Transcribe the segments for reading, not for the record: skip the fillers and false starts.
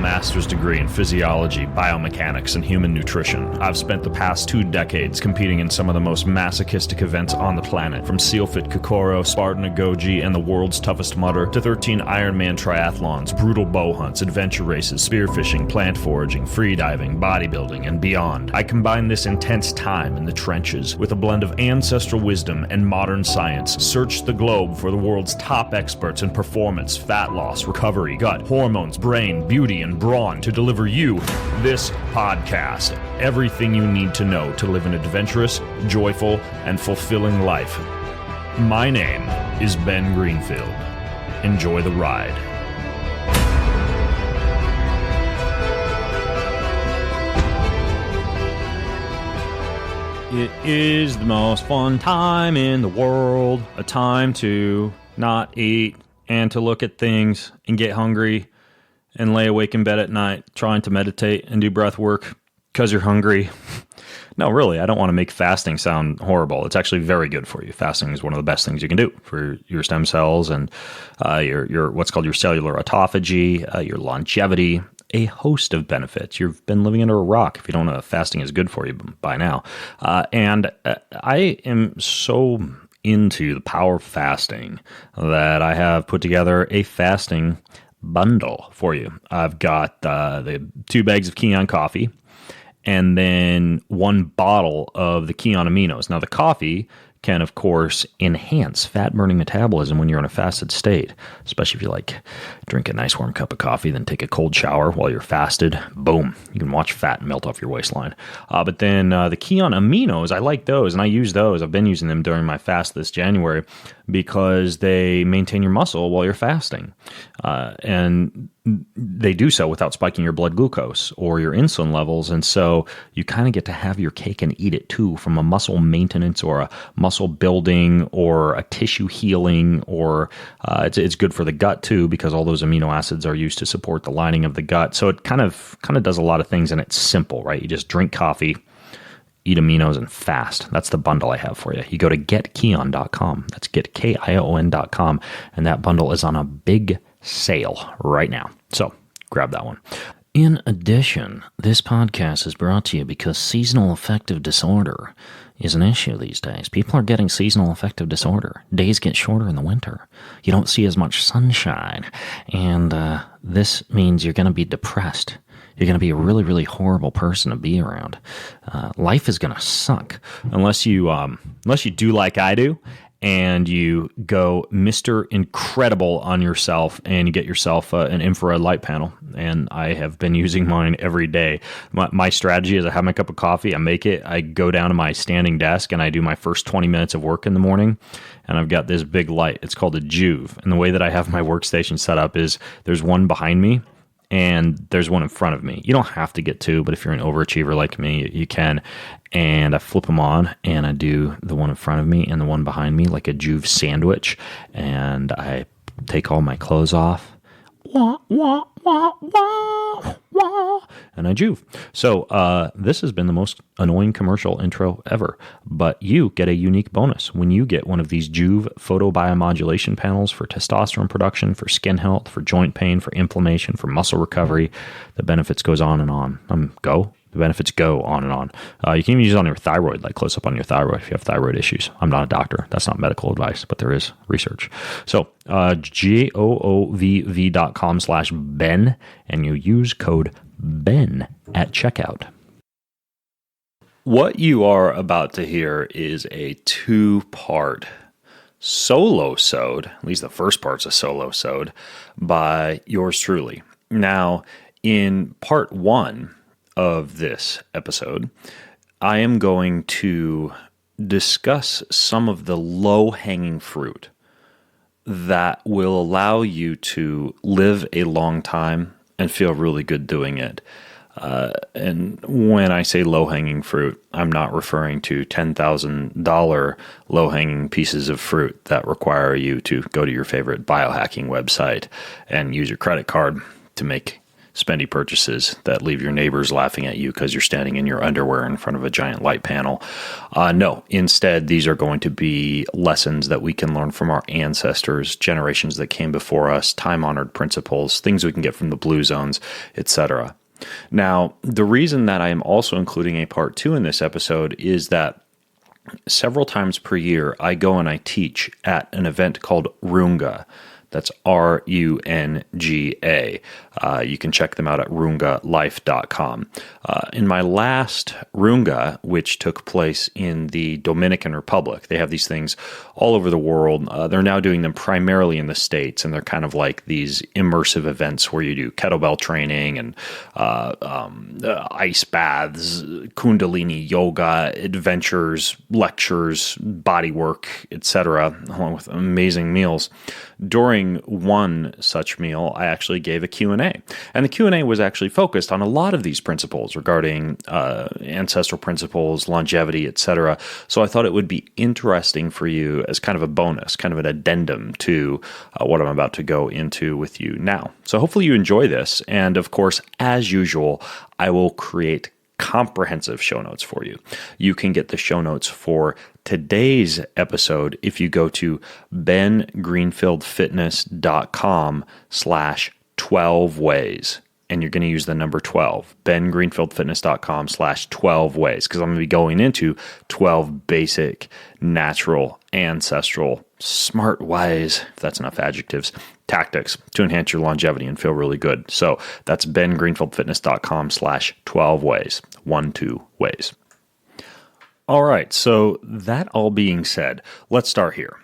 master's degree in physiology, biomechanics, and human nutrition. I've spent the past 2 decades competing in some of the most masochistic events on the planet, from SealFit Kokoro, Spartan Agoji, and the world's toughest mudder, to 13 Ironman triathlons, brutal bow hunts, adventure races, spearfishing, plant foraging, freediving, bodybuilding, and beyond. I combine this intense time in the trenches with a blend of ancestral wisdom and modern science. Search the globe for the world's top experts in performance, fat loss, recovery, gut, hormones, brain, beauty, and brawn to deliver you this podcast. Everything you need to know to live an adventurous, joyful, and fulfilling life. My name is Ben Greenfield. Enjoy the ride. It is the most fun time in the world, a time to not eat and to look at things and get hungry and lay awake in bed at night trying to meditate and do breath work because you're hungry. No, really, I don't want to make fasting sound horrible. It's actually very good for you. Fasting is one of the best things you can do for your stem cells and your what's called your cellular autophagy, your longevity, a host of benefits. You've been living under a rock if you don't know fasting is good for you by now. And I am so into the power of fasting that I have put together a fasting bundle for you. I've got the 2 bags of Kion coffee and then 1 bottle of the Kion aminos. Now, the coffee can, of course, enhance fat-burning metabolism when you're in a fasted state, especially if you drink a nice warm cup of coffee, then take a cold shower while you're fasted. Boom. You can watch fat melt off your waistline. But then the Kion aminos, I like those, and I use those. I've been using them during my fast this January because they maintain your muscle while you're fasting. And they do so without spiking your blood glucose or your insulin levels. And so you kind of get to have your cake and eat it too, from a muscle maintenance or a muscle building or a tissue healing, or it's good for the gut too, because all those amino acids are used to support the lining of the gut. So it kind of does a lot of things, and it's simple, right? You just drink coffee, eat aminos, and fast. That's the bundle I have for you. You go to getkion.com. That's getkion.com, and that bundle is on a big sale right now. So grab that one. In addition, this podcast is brought to you because seasonal affective disorder is an issue these days. People are getting seasonal affective disorder. Days get shorter in the winter. You don't see as much sunshine. And this means you're going to be depressed. You're going to be a really, really horrible person to be around. Life is going to suck unless you do like I do, and you go Mr. Incredible on yourself and you get yourself an infrared light panel. And I have been using mine every day. My strategy is I have my cup of coffee, I make it, I go down to my standing desk, and I do my first 20 minutes of work in the morning. And I've got this big light. It's called a Juve. And the way that I have my workstation set up is there's one behind me and there's one in front of me. You don't have to get 2, but if you're an overachiever like me, you can. And I flip them on, and I do the one in front of me and the one behind me like a Juve sandwich. And I take all my clothes off. Wah, wah, wah, wah, wah, and I Juve. So this has been the most annoying commercial intro ever, but you get a unique bonus when you get one of these Juve photobiomodulation panels for testosterone production, for skin health, for joint pain, for inflammation, for muscle recovery. The benefits goes on and on. The benefits go on and on. You can even use it on your thyroid, like close up on your thyroid if you have thyroid issues. I'm not a doctor. That's not medical advice, but there is research. So goovv.com/Ben, and you use code BEN at checkout. What you are about to hear is a 2-part solo-sode, at least the first part's a solo-sode, by yours truly. Now, in part 1 of this episode, I am going to discuss some of the low-hanging fruit that will allow you to live a long time and feel really good doing it. And when I say low-hanging fruit, I'm not referring to $10,000 low-hanging pieces of fruit that require you to go to your favorite biohacking website and use your credit card to make spendy purchases that leave your neighbors laughing at you because you're standing in your underwear in front of a giant light panel. No, instead, these are going to be lessons that we can learn from our ancestors, generations that came before us, time-honored principles, things we can get from the blue zones, etc. Now, the reason that I am also including a part 2 in this episode is that several times per year, I go and I teach at an event called Runga. That's RUNGA. You can check them out at rungalife.com. In my last Runga, which took place in the Dominican Republic, they have these things all over the world. They're now doing them primarily in the States, and they're kind of like these immersive events where you do kettlebell training and ice baths, kundalini yoga, adventures, lectures, body work, etc., along with amazing meals. During one such meal, I actually gave a Q&A. And the Q&A was actually focused on a lot of these principles regarding ancestral principles, longevity, etc. So I thought it would be interesting for you as kind of a bonus, kind of an addendum to what I'm about to go into with you now. So hopefully you enjoy this. And of course, as usual, I will create comprehensive show notes for you. You can get the show notes for today's episode if you go to bengreenfieldfitness.com/12 ways. And you're going to use the number 12, bengreenfieldfitness.com/12 ways, because I'm going to be going into 12 basic, natural, ancestral, smart ways, if that's enough adjectives, tactics to enhance your longevity and feel really good. So that's bengreenfieldfitness.com/12 ways, 12 ways. All right, so that all being said, let's start here.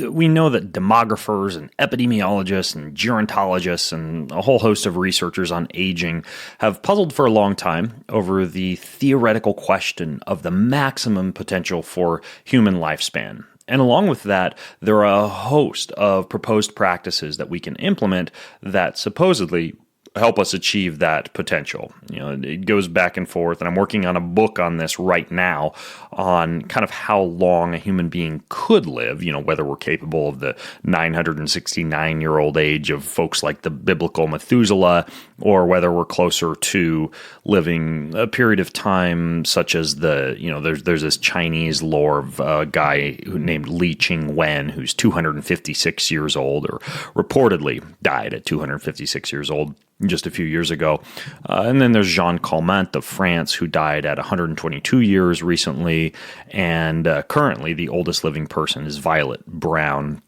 We know that demographers and epidemiologists and gerontologists and a whole host of researchers on aging have puzzled for a long time over the theoretical question of the maximum potential for human lifespan. And along with that, there are a host of proposed practices that we can implement that supposedly help us achieve that potential. You know, it goes back and forth, and I'm working on a book on this right now on kind of how long a human being could live, you know, whether we're capable of the 969-year-old age of folks like the Biblical Methuselah, or whether we're closer to living a period of time such as there's this Chinese lore of a guy named Ching Yuen who's 256 years old, or reportedly died at 256 years old just a few years ago. And then there's Jeanne Calment of France, who died at 122 years recently. And currently, the oldest living person is Violet Brown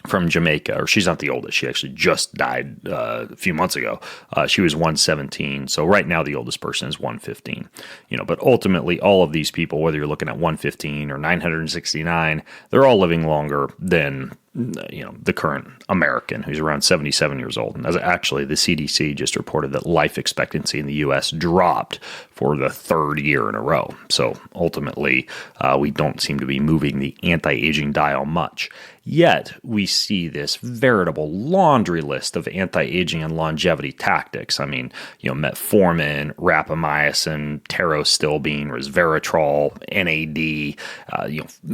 from Jamaica, or she's not the oldest. She actually just died a few months ago. She was 117. So right now, the oldest person is 115. You know, but ultimately, all of these people, whether you're looking at 115 or 969, they're all living longer than the current American, who's around 77 years old. And as actually, the CDC just reported that life expectancy in the U.S. dropped for the third year in a row. So ultimately, we don't seem to be moving the anti-aging dial much. Yet, we see this veritable laundry list of anti-aging and longevity tactics. I mean, metformin, rapamycin, pterostilbene, resveratrol, NAD,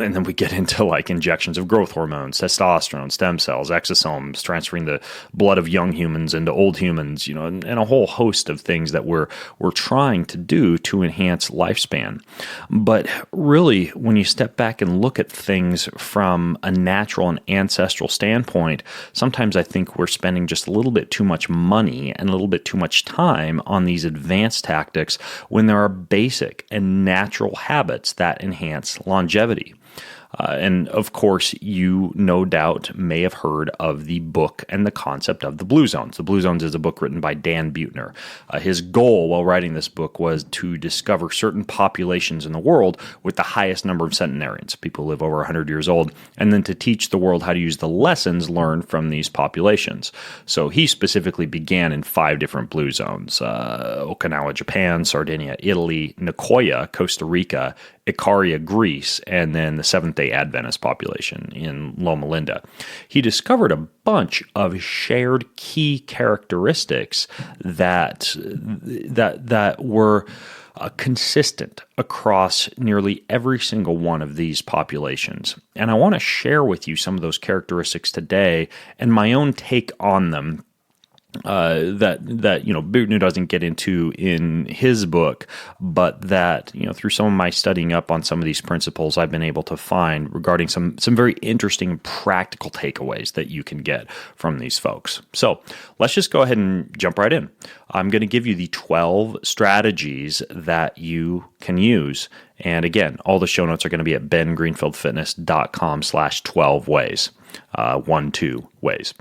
and then we get into like injections of growth hormones, testosterone, stem cells, exosomes, transferring the blood of young humans into old humans, and a whole host of things that we're trying to do to enhance lifespan. But really, when you step back and look at things from a natural and ancestral standpoint, sometimes I think we're spending just a little bit too much money and a little bit too much time on these advanced tactics when there are basic and natural habits that enhance longevity. And of course, you no doubt may have heard of the book and the concept of the Blue Zones. The Blue Zones is a book written by Dan Buettner. His goal while writing this book was to discover certain populations in the world with the highest number of centenarians, people who live over 100 years old, and then to teach the world how to use the lessons learned from these populations. So he specifically began in 5 different Blue Zones: Okinawa, Japan; Sardinia, Italy; Nicoya, Costa Rica; Icaria, Greece, and then the Seventh-day Adventist population in Loma Linda. He discovered a bunch of shared key characteristics that were consistent across nearly every single one of these populations. And I want to share with you some of those characteristics today and my own take on them, that Bootnew doesn't get into in his book, but that through some of my studying up on some of these principles, I've been able to find regarding some very interesting practical takeaways that you can get from these folks. So let's just go ahead and jump right in. I'm going to give you the 12 strategies that you can use. And again, all the show notes are going to be at bengreenfieldfitness.com/12 ways, 12 ways.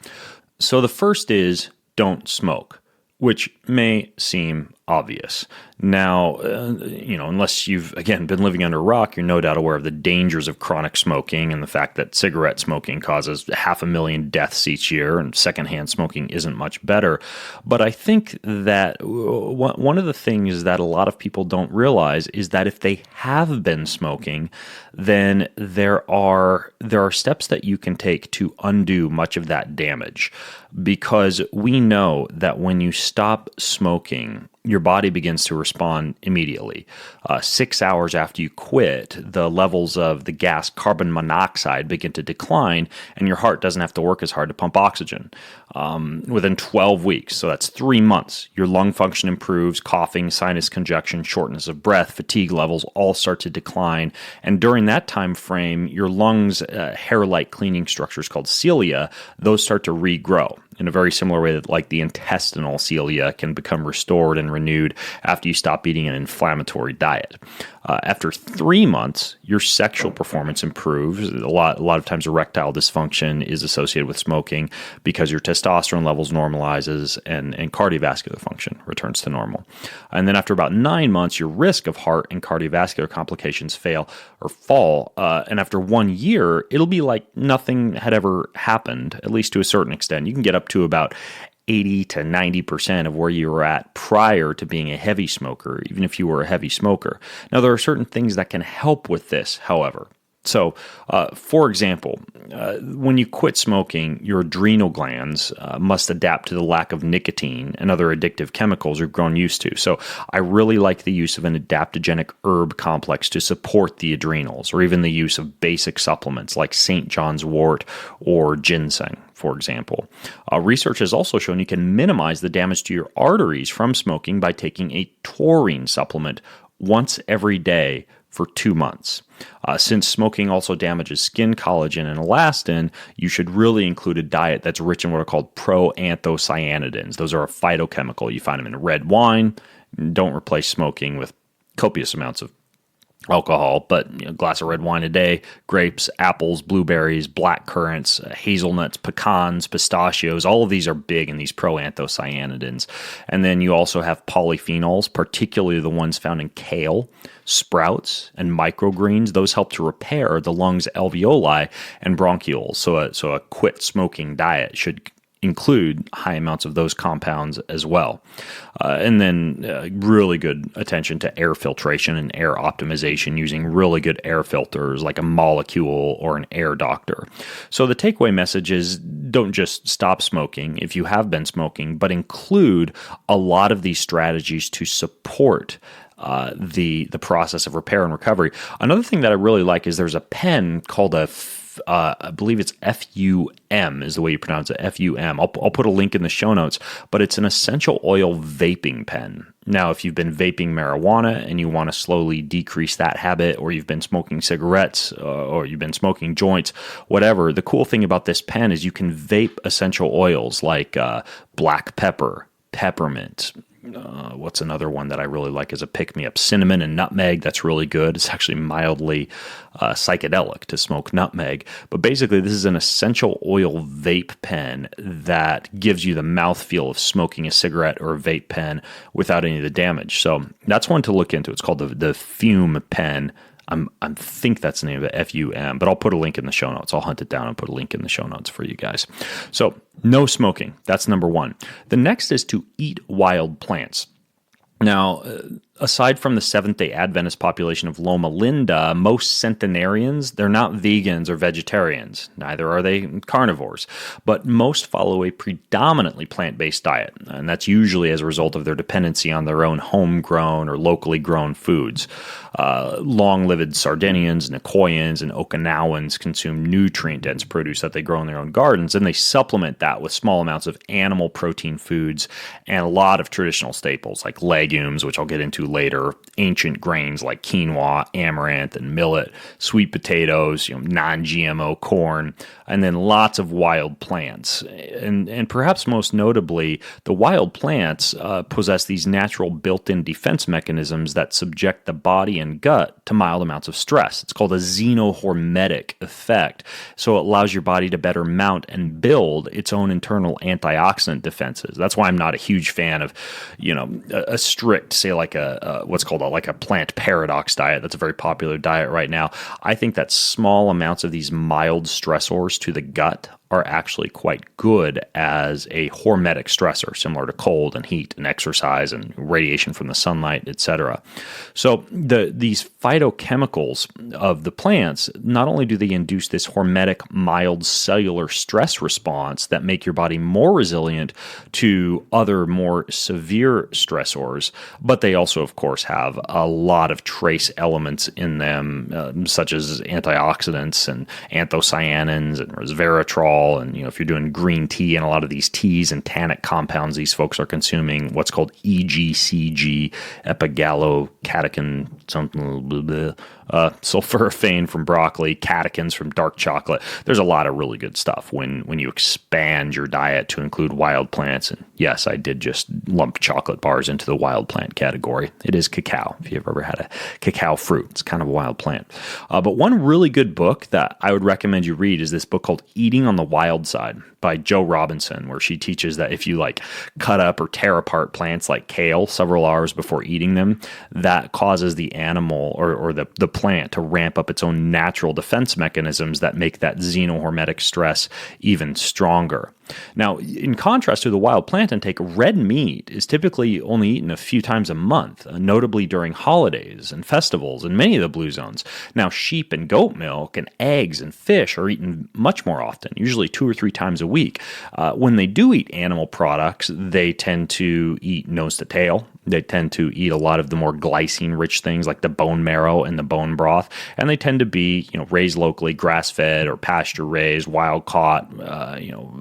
So the first is don't smoke, which may seem obvious. Now, unless you've, again, been living under a rock, you're no doubt aware of the dangers of chronic smoking and the fact that cigarette smoking causes 500,000 deaths each year, and secondhand smoking isn't much better. But I think that one of the things that a lot of people don't realize is that if they have been smoking, then there are steps that you can take to undo much of that damage. Because we know that when you stop smoking, your body begins to respond immediately. 6 hours after you quit, the levels of the gas carbon monoxide begin to decline, and your heart doesn't have to work as hard to pump oxygen. Within 12 weeks, so that's 3 months, your lung function improves, coughing, sinus congestion, shortness of breath, fatigue levels all start to decline. And during that time frame, your lungs' hair-like cleaning structures called cilia, those start to regrow in a very similar way that like the intestinal cilia can become restored and renewed after you stop eating an inflammatory diet. After 3 months, your sexual performance improves. A lot of times erectile dysfunction is associated with smoking because your testosterone levels normalizes and cardiovascular function returns to normal. And then after about 9 months, your risk of heart and cardiovascular complications fall. And after 1 year, it'll be like nothing had ever happened, at least to a certain extent. You can get up to about 80 to 90% of where you were at prior to being a heavy smoker, even if you were a heavy smoker. Now, there are certain things that can help with this, however. So, for example, when you quit smoking, your adrenal glands must adapt to the lack of nicotine and other addictive chemicals you've grown used to. So I really like the use of an adaptogenic herb complex to support the adrenals, or even the use of basic supplements like St. John's wort or ginseng, for example. Research has also shown you can minimize the damage to your arteries from smoking by taking a taurine supplement once every day for 2 months. Since smoking also damages skin collagen and elastin, you should really include a diet that's rich in what are called proanthocyanidins. Those are a phytochemical. You find them in red wine. Don't replace smoking with copious amounts of alcohol, but a glass of red wine a day, grapes, apples, blueberries, black currants, hazelnuts, pecans, pistachios, all of these are big in these proanthocyanidins. And then you also have polyphenols, particularly the ones found in kale, sprouts, and microgreens. Those help to repair the lungs' alveoli and bronchioles. So a quit smoking diet should include high amounts of those compounds as well. And then really good attention to air filtration and air optimization using really good air filters like a Molecule or an Air Doctor. So the takeaway message is don't just stop smoking if you have been smoking, but include a lot of these strategies to support the process of repair and recovery. Another thing that I really like is there's a pen called I believe it's FUM is the way you pronounce it, FUM. I'll put a link in the show notes, but it's an essential oil vaping pen. Now, if you've been vaping marijuana and you want to slowly decrease that habit, or you've been smoking cigarettes, or you've been smoking joints, whatever, the cool thing about this pen is you can vape essential oils like black pepper, peppermint. What's another one that I really like is a pick-me-up? Cinnamon and nutmeg. That's really good. It's actually mildly psychedelic to smoke nutmeg. But basically, this is an essential oil vape pen that gives you the mouthfeel of smoking a cigarette or a vape pen without any of the damage. So that's one to look into. It's called the Fume pen. I think that's the name of it, FUM, but I'll put a link in the show notes. I'll hunt it down and put a link in the show notes for you guys. So no smoking. That's number one. The next is to eat wild plants. Now, aside from the Seventh-day Adventist population of Loma Linda, most centenarians, they're not vegans or vegetarians. Neither are they carnivores. But most follow a predominantly plant-based diet, and that's usually as a result of their dependency on their own homegrown or locally grown foods. Long-lived Sardinians, Nicoyans, and Okinawans consume nutrient-dense produce that they grow in their own gardens, and they supplement that with small amounts of animal protein foods and a lot of traditional staples like legumes, which I'll get into later, ancient grains like quinoa, amaranth, and millet, sweet potatoes, non-GMO corn, and then lots of wild plants. And perhaps most notably, the wild plants possess these natural built-in defense mechanisms that subject the body and gut to mild amounts of stress. It's called a xenohormetic effect. So it allows your body to better mount and build its own internal antioxidant defenses. That's why I'm not a huge fan of, a strict, say like what's called like a plant paradox diet. That's a very popular diet right now. I think that small amounts of these mild stressors to the gut are actually quite good as a hormetic stressor, similar to cold and heat and exercise and radiation from the sunlight, etc. So these phytochemicals of the plants, not only do they induce this hormetic mild cellular stress response that make your body more resilient to other more severe stressors, but they also, of course, have a lot of trace elements in them, such as antioxidants and anthocyanins and resveratrol. And if you're doing green tea and a lot of these teas and tannic compounds, these folks are consuming what's called EGCG, epigallocatechin, something, blah, blah, sulforaphane from broccoli, catechins from dark chocolate. There's a lot of really good stuff when you expand your diet to include wild plants. And yes, I did just lump chocolate bars into the wild plant category. It is cacao. If you've ever had a cacao fruit, it's kind of a wild plant. But one really good book that I would recommend you read is this book called Eating on the Wild Side by Jo Robinson, where she teaches that if you cut up or tear apart plants like kale several hours before eating them, that causes the animal or the plant to ramp up its own natural defense mechanisms that make that xenohormetic stress even stronger. Now, in contrast to the wild plant intake, red meat is typically only eaten a few times a month, notably during holidays and festivals in many of the blue zones. Now, sheep and goat milk and eggs and fish are eaten much more often, usually 2 or 3 times a week. When they do eat animal products, they tend to eat nose to tail. They tend to eat a lot of the more glycine-rich things like the bone marrow and the bone broth, and they tend to be, raised locally, grass-fed or pasture-raised, wild-caught,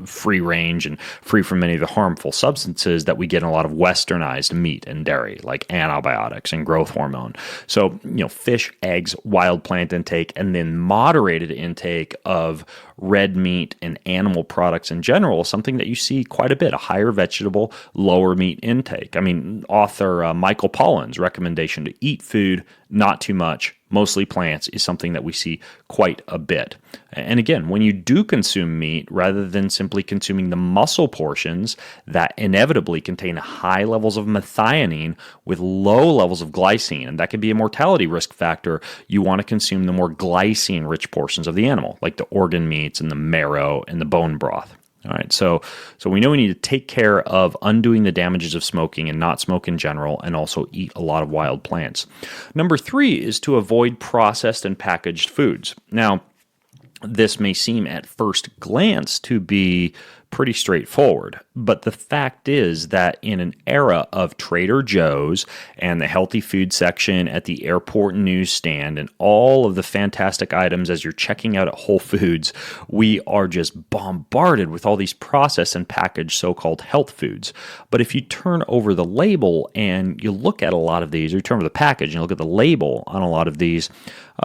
free-range and free from many of the harmful substances that we get in a lot of westernized meat and dairy, like antibiotics and growth hormone. So, fish, eggs, wild plant intake, and then moderated intake of red meat and animal products in general is something that you see quite a bit, a higher vegetable, lower meat intake. I mean, author Michael Pollan's recommendation to eat food, not too much, mostly plants, is something that we see quite a bit. And again, when you do consume meat, rather than simply consuming the muscle portions that inevitably contain high levels of methionine with low levels of glycine, and that could be a mortality risk factor, you want to consume the more glycine-rich portions of the animal, like the organ meats and the marrow and the bone broth. All right, so we know we need to take care of undoing the damages of smoking and not smoke in general, and also eat a lot of wild plants. Number 3 is to avoid processed and packaged foods. Now, this may seem at first glance to be pretty straightforward, but the fact is that in an era of Trader Joe's and the healthy food section at the airport newsstand and all of the fantastic items as you're checking out at Whole Foods, we are just bombarded with all these processed and packaged so-called health foods. But if you turn over the label and you look at a lot of these, or you turn over the package and you look at the label on a lot of these,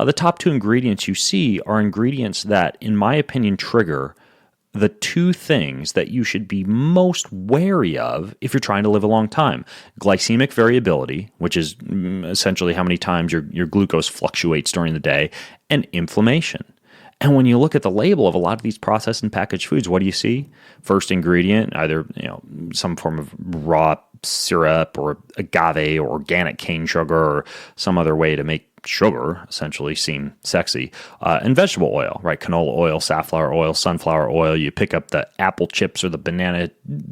the top 2 ingredients you see are ingredients that, in my opinion, trigger the 2 things that you should be most wary of if you're trying to live a long time. Glycemic variability, which is essentially how many times your glucose fluctuates during the day, and inflammation. And when you look at the label of a lot of these processed and packaged foods, what do you see? First ingredient, either some form of raw syrup or agave or organic cane sugar or some other way to make sugar, essentially, seem sexy. And vegetable oil, right? Canola oil, safflower oil, sunflower oil. You pick up the apple chips or the banana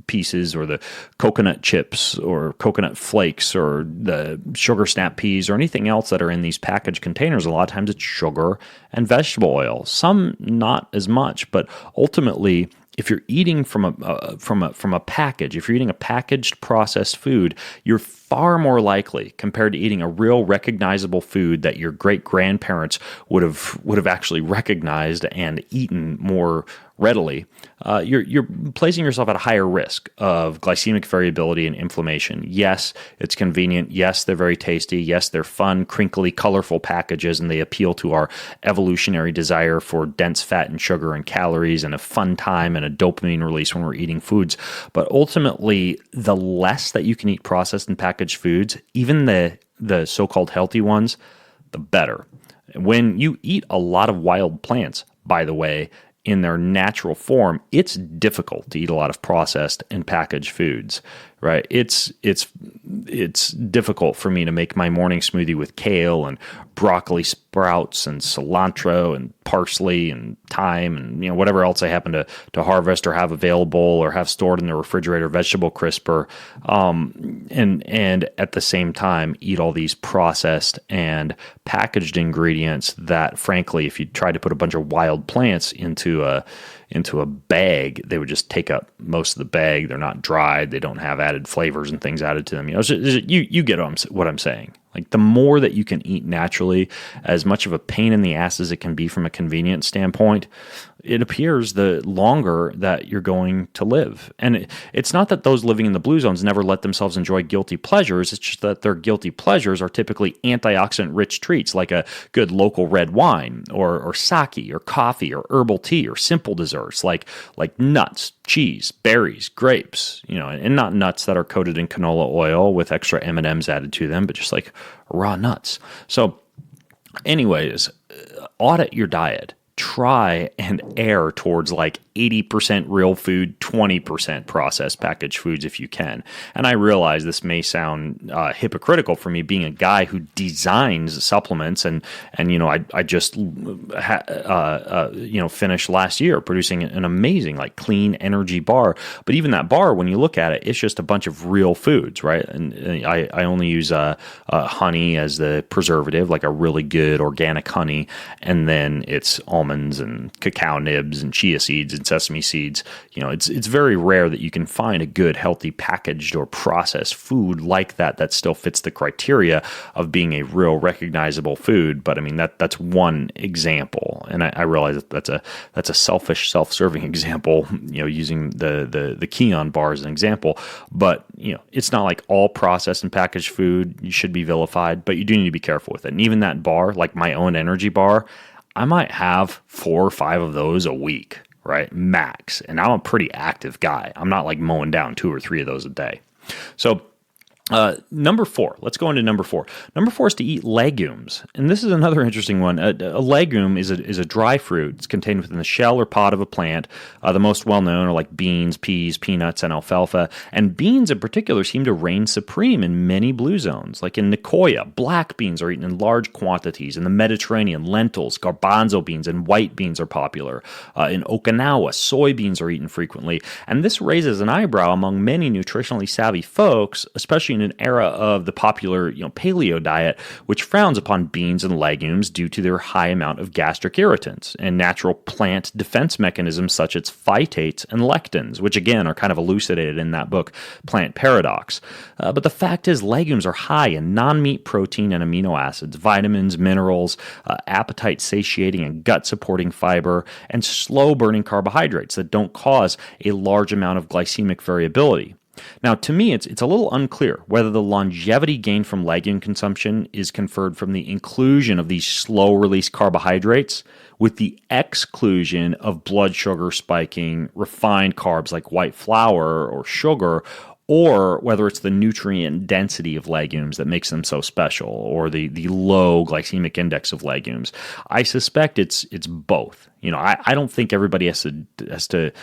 pieces or the coconut chips or coconut flakes or the sugar snap peas or anything else that are in these packaged containers. A lot of times it's sugar and vegetable oil. Some not as much, but ultimately, if you're eating from a package, if you're eating a packaged processed food, you're far more likely, compared to eating a real recognizable food that your great grandparents would have actually recognized and eaten more readily, you're placing yourself at a higher risk of glycemic variability and inflammation. Yes, it's convenient. Yes, they're very tasty. Yes, they're fun, crinkly, colorful packages, and they appeal to our evolutionary desire for dense fat and sugar and calories and a fun time and a dopamine release when we're eating foods. But ultimately, the less that you can eat processed and packaged foods, even the so-called healthy ones, the better. When you eat a lot of wild plants, by the way, in their natural form, it's difficult to eat a lot of processed and packaged foods, right? It's difficult for me to make my morning smoothie with kale and broccoli sprouts and cilantro and parsley and thyme and whatever else I happen to harvest or have available or have stored in the refrigerator, vegetable crisper, and at the same time eat all these processed and packaged ingredients that, frankly, if you tried to put a bunch of wild plants into a bag, they would just take up most of the bag. They're not dried. They don't have added flavors and things added to them. You get what I'm saying. Like, the more that you can eat naturally, as much of a pain in the ass as it can be from a convenience standpoint, it appears the longer that you're going to live. And it's not that those living in the blue zones never let themselves enjoy guilty pleasures. It's just that their guilty pleasures are typically antioxidant-rich treats like a good local red wine or sake or coffee or herbal tea or simple desserts like nuts, cheese, berries, grapes, and not nuts that are coated in canola oil with extra M&Ms added to them, but just like raw nuts. So anyways, audit your diet. Try and err towards like 80% real food, 20% processed packaged foods if you can. And I realize this may sound hypocritical for me, being a guy who designs supplements, and I just finished last year producing an amazing like clean energy bar. But even that bar, when you look at it, it's just a bunch of real foods, right? And I only use honey as the preservative, like a really good organic honey, and then it's almonds and cacao nibs and chia seeds and sesame seeds. It's very rare that you can find a good, healthy, packaged or processed food like that still fits the criteria of being a real recognizable food. But I mean, that's one example, and I realize that that's a selfish, self-serving example. Using the Keon bar as an example, but it's not like all processed and packaged food you should be vilified, but you do need to be careful with it. And even that bar, like my own energy bar, I might have 4 or 5 of those a week, right? Max. And I'm a pretty active guy. I'm not like mowing down 2 or 3 of those a day. So number 4, let's go into number 4. Number 4 is to eat legumes. And this is another interesting one. A legume is a dry fruit. It's contained within the shell or pod of a plant. The most well-known are like beans, peas, peanuts, and alfalfa. And beans in particular seem to reign supreme in many blue zones. Like in Nicoya, black beans are eaten in large quantities. In the Mediterranean, lentils, garbanzo beans, and white beans are popular. In Okinawa, soybeans are eaten frequently. And this raises an eyebrow among many nutritionally savvy folks, especially in an era of the popular paleo diet, which frowns upon beans and legumes due to their high amount of gastric irritants and natural plant defense mechanisms such as phytates and lectins, which again are kind of elucidated in that book, Plant Paradox. But the fact is, legumes are high in non-meat protein and amino acids, vitamins, minerals, appetite-satiating and gut-supporting fiber, and slow-burning carbohydrates that don't cause a large amount of glycemic variability. Now, to me, it's a little unclear whether the longevity gained from legume consumption is conferred from the inclusion of these slow-release carbohydrates with the exclusion of blood sugar spiking refined carbs like white flour or sugar, or whether it's the nutrient density of legumes that makes them so special, or the low glycemic index of legumes. I suspect it's both. I don't think everybody has to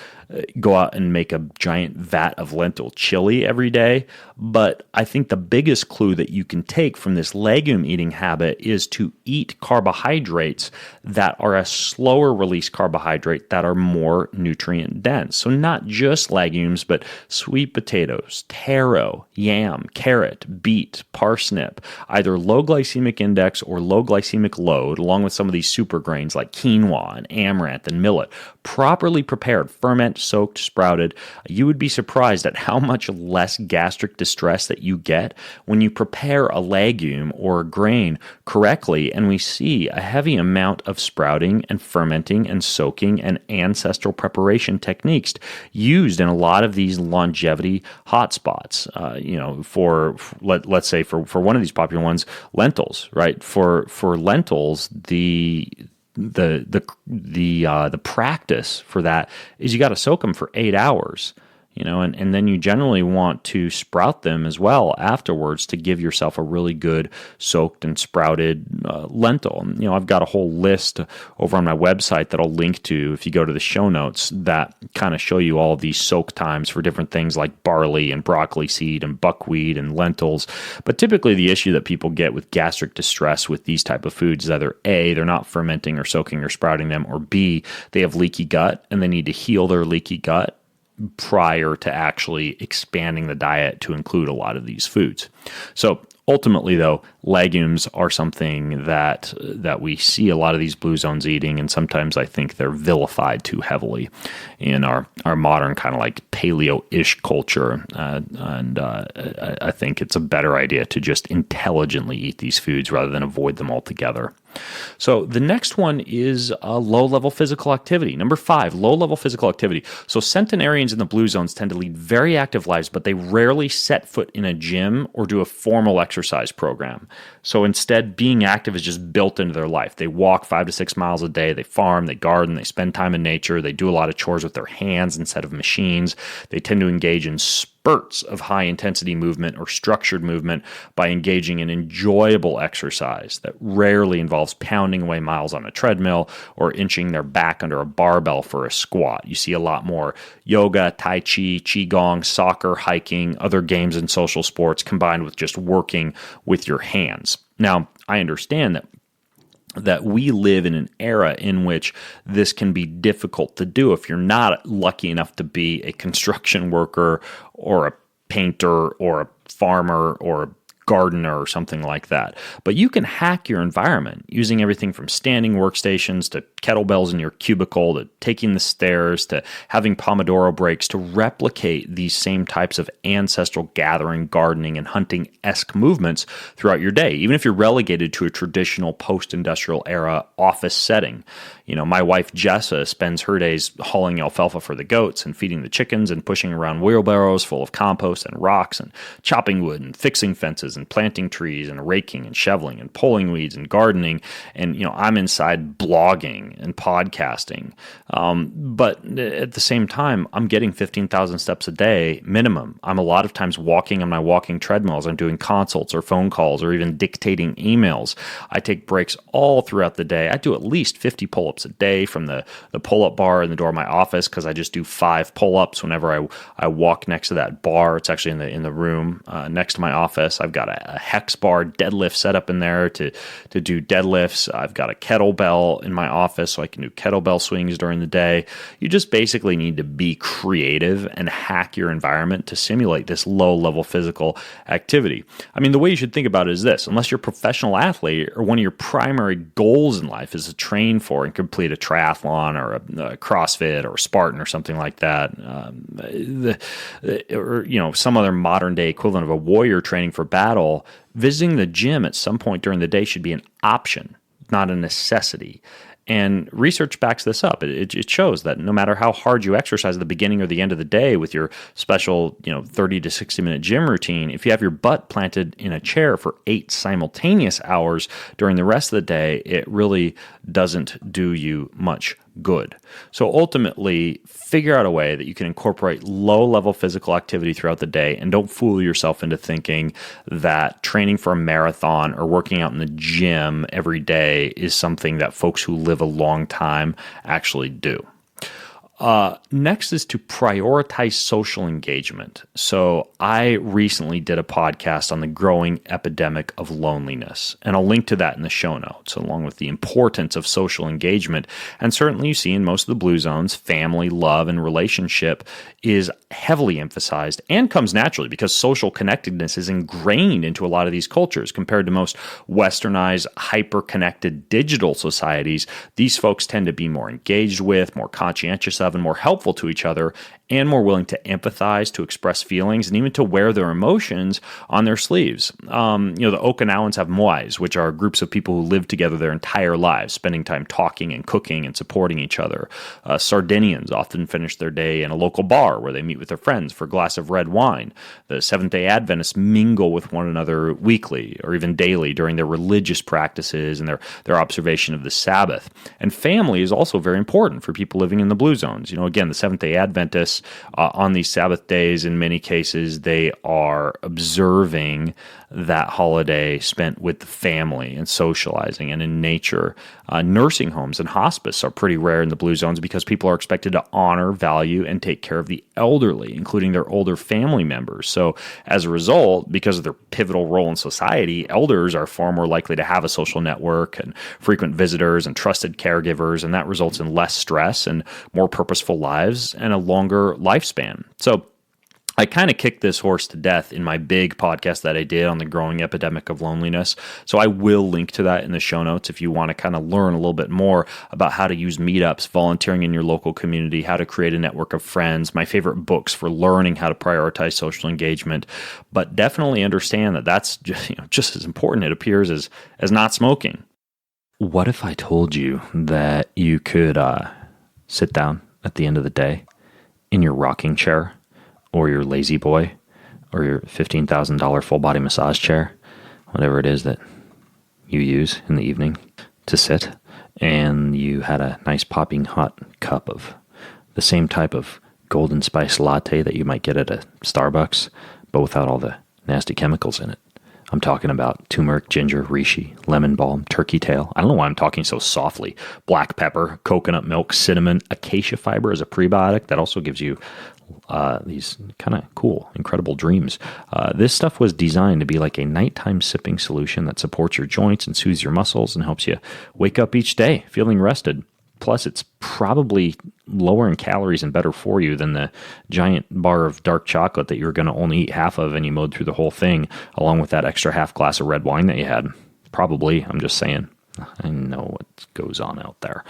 go out and make a giant vat of lentil chili every day, but I think the biggest clue that you can take from this legume eating habit is to eat carbohydrates that are a slower release carbohydrate that are more nutrient dense. So not just legumes, but sweet potatoes, taro, yam, carrot, beet, parsnip, either low glycemic index or low glycemic load, along with some of these super grains like quinoa and amaranth and millet, properly prepared, ferment, soaked, sprouted. You would be surprised at how much less gastric distress that you get when you prepare a legume or a grain correctly. And we see a heavy amount of sprouting and fermenting and soaking and ancestral preparation techniques used in a lot of these longevity hotspots. Let's say for one of these popular ones, lentils, right? For lentils, the practice for that is you got to soak them for 8 hours, and then you generally want to sprout them as well afterwards to give yourself a really good soaked and sprouted lentil. I've got a whole list over on my website that I'll link to if you go to the show notes that kind of show you all of these soak times for different things like barley and broccoli seed and buckwheat and lentils. But typically the issue that people get with gastric distress with these type of foods is either A, they're not fermenting or soaking or sprouting them, or B, they have leaky gut and they need to heal their leaky gut prior to actually expanding the diet to include a lot of these foods. So ultimately, though, legumes are something that we see a lot of these blue zones eating, and sometimes I think they're vilified too heavily in our modern kind of like paleo-ish culture. I think it's a better idea to just intelligently eat these foods rather than avoid them altogether. So the next one is low-level physical activity. Number 5, low-level physical activity. So centenarians in the blue zones tend to lead very active lives, but they rarely set foot in a gym or do a formal exercise program. So instead, being active is just built into their life. They walk 5 to 6 miles a day. They farm, they garden, they spend time in nature. They do a lot of chores with their hands instead of machines. They tend to engage in spurts of high-intensity movement or structured movement by engaging in enjoyable exercise that rarely involves pounding away miles on a treadmill or inching their back under a barbell for a squat. You see a lot more yoga, tai chi, qigong, soccer, hiking, other games and social sports combined with just working with your hands. Now, I understand that we live in an era in which this can be difficult to do if you're not lucky enough to be a construction worker or a painter or a farmer or a gardener or something like that. But you can hack your environment using everything from standing workstations to kettlebells in your cubicle to taking the stairs to having Pomodoro breaks to replicate these same types of ancestral gathering, gardening, and hunting-esque movements throughout your day, even if you're relegated to a traditional post-industrial era office setting. My wife Jessa spends her days hauling alfalfa for the goats and feeding the chickens and pushing around wheelbarrows full of compost and rocks and chopping wood and fixing fences and planting trees and raking and shoveling and pulling weeds and gardening. And, I'm inside blogging and podcasting. But at the same time, I'm getting 15,000 steps a day minimum. I'm a lot of times walking on my walking treadmills. I'm doing consults or phone calls or even dictating emails. I take breaks all throughout the day. I do at least 50 pull-ups a day from the pull-up bar in the door of my office because I just do 5 pull-ups whenever I walk next to that bar. It's actually in the room next to my office. I've got a hex bar deadlift set up in there to do deadlifts. I've got a kettlebell in my office so I can do kettlebell swings during the day. You just basically need to be creative and hack your environment to simulate this low-level physical activity. I mean, the way you should think about it is this. Unless you're a professional athlete or one of your primary goals in life is to train for and complete a triathlon or a CrossFit or a Spartan or something like that, or some other modern-day equivalent of a warrior training for battle, visiting the gym at some point during the day should be an option, not a necessity. And research backs this up. It shows that no matter how hard you exercise at the beginning or the end of the day with your special 30 to 60 minute gym routine, if you have your butt planted in a chair for 8 simultaneous hours during the rest of the day, it really doesn't do you much good. So ultimately, figure out a way that you can incorporate low-level physical activity throughout the day, and don't fool yourself into thinking that training for a marathon or working out in the gym every day is something that folks who live a long time actually do. Next is to prioritize social engagement. So I recently did a podcast on the growing epidemic of loneliness, and I'll link to that in the show notes, along with the importance of social engagement. And certainly you see in most of the blue zones, family, love, and relationship is heavily emphasized and comes naturally because social connectedness is ingrained into a lot of these cultures. Compared to most westernized, hyper-connected digital societies, these folks tend to be more engaged with, more conscientious of, and more helpful to each other, and more willing to empathize, to express feelings, and even to wear their emotions on their sleeves. The Okinawans have moais, which are groups of people who live together their entire lives, spending time talking and cooking and supporting each other. Sardinians often finish their day in a local bar where they meet with their friends for a glass of red wine. The Seventh-day Adventists mingle with one another weekly or even daily during their religious practices and their observation of the Sabbath. And family is also very important for people living in the blue zones. Again, the Seventh-day Adventists on these Sabbath days, in many cases, they are observing that holiday spent with the family and socializing and in nature. Nursing homes and hospice are pretty rare in the blue zones because people are expected to honor, value, and take care of the elderly, including their older family members. So as a result, because of their pivotal role in society, elders are far more likely to have a social network and frequent visitors and trusted caregivers, and that results in less stress and more purposeful lives and a longer lifespan. So I kind of kicked this horse to death in my big podcast that I did on the growing epidemic of loneliness. So I will link to that in the show notes if you want to kind of learn a little bit more about how to use meetups, volunteering in your local community, how to create a network of friends, my favorite books for learning how to prioritize social engagement. But definitely understand that that's just as important, it appears, as not smoking. What if I told you that you could sit down at the end of the day in your rocking chair, or your lazy boy, or your $15,000 full body massage chair, whatever it is that you use in the evening to sit, and you had a nice popping hot cup of the same type of golden spice latte that you might get at a Starbucks, but without all the nasty chemicals in it. I'm talking about turmeric, ginger, reishi, lemon balm, turkey tail. I don't know why I'm talking so softly. Black pepper, coconut milk, cinnamon, acacia fiber as a prebiotic that also gives you these kind of cool, incredible dreams. This stuff was designed to be like a nighttime sipping solution that supports your joints and soothes your muscles and helps you wake up each day feeling rested. Plus, it's probably lower in calories and better for you than the giant bar of dark chocolate that you're going to only eat half of and you mowed through the whole thing, along with that extra half glass of red wine that you had. Probably, I'm just saying. I know what goes on out there.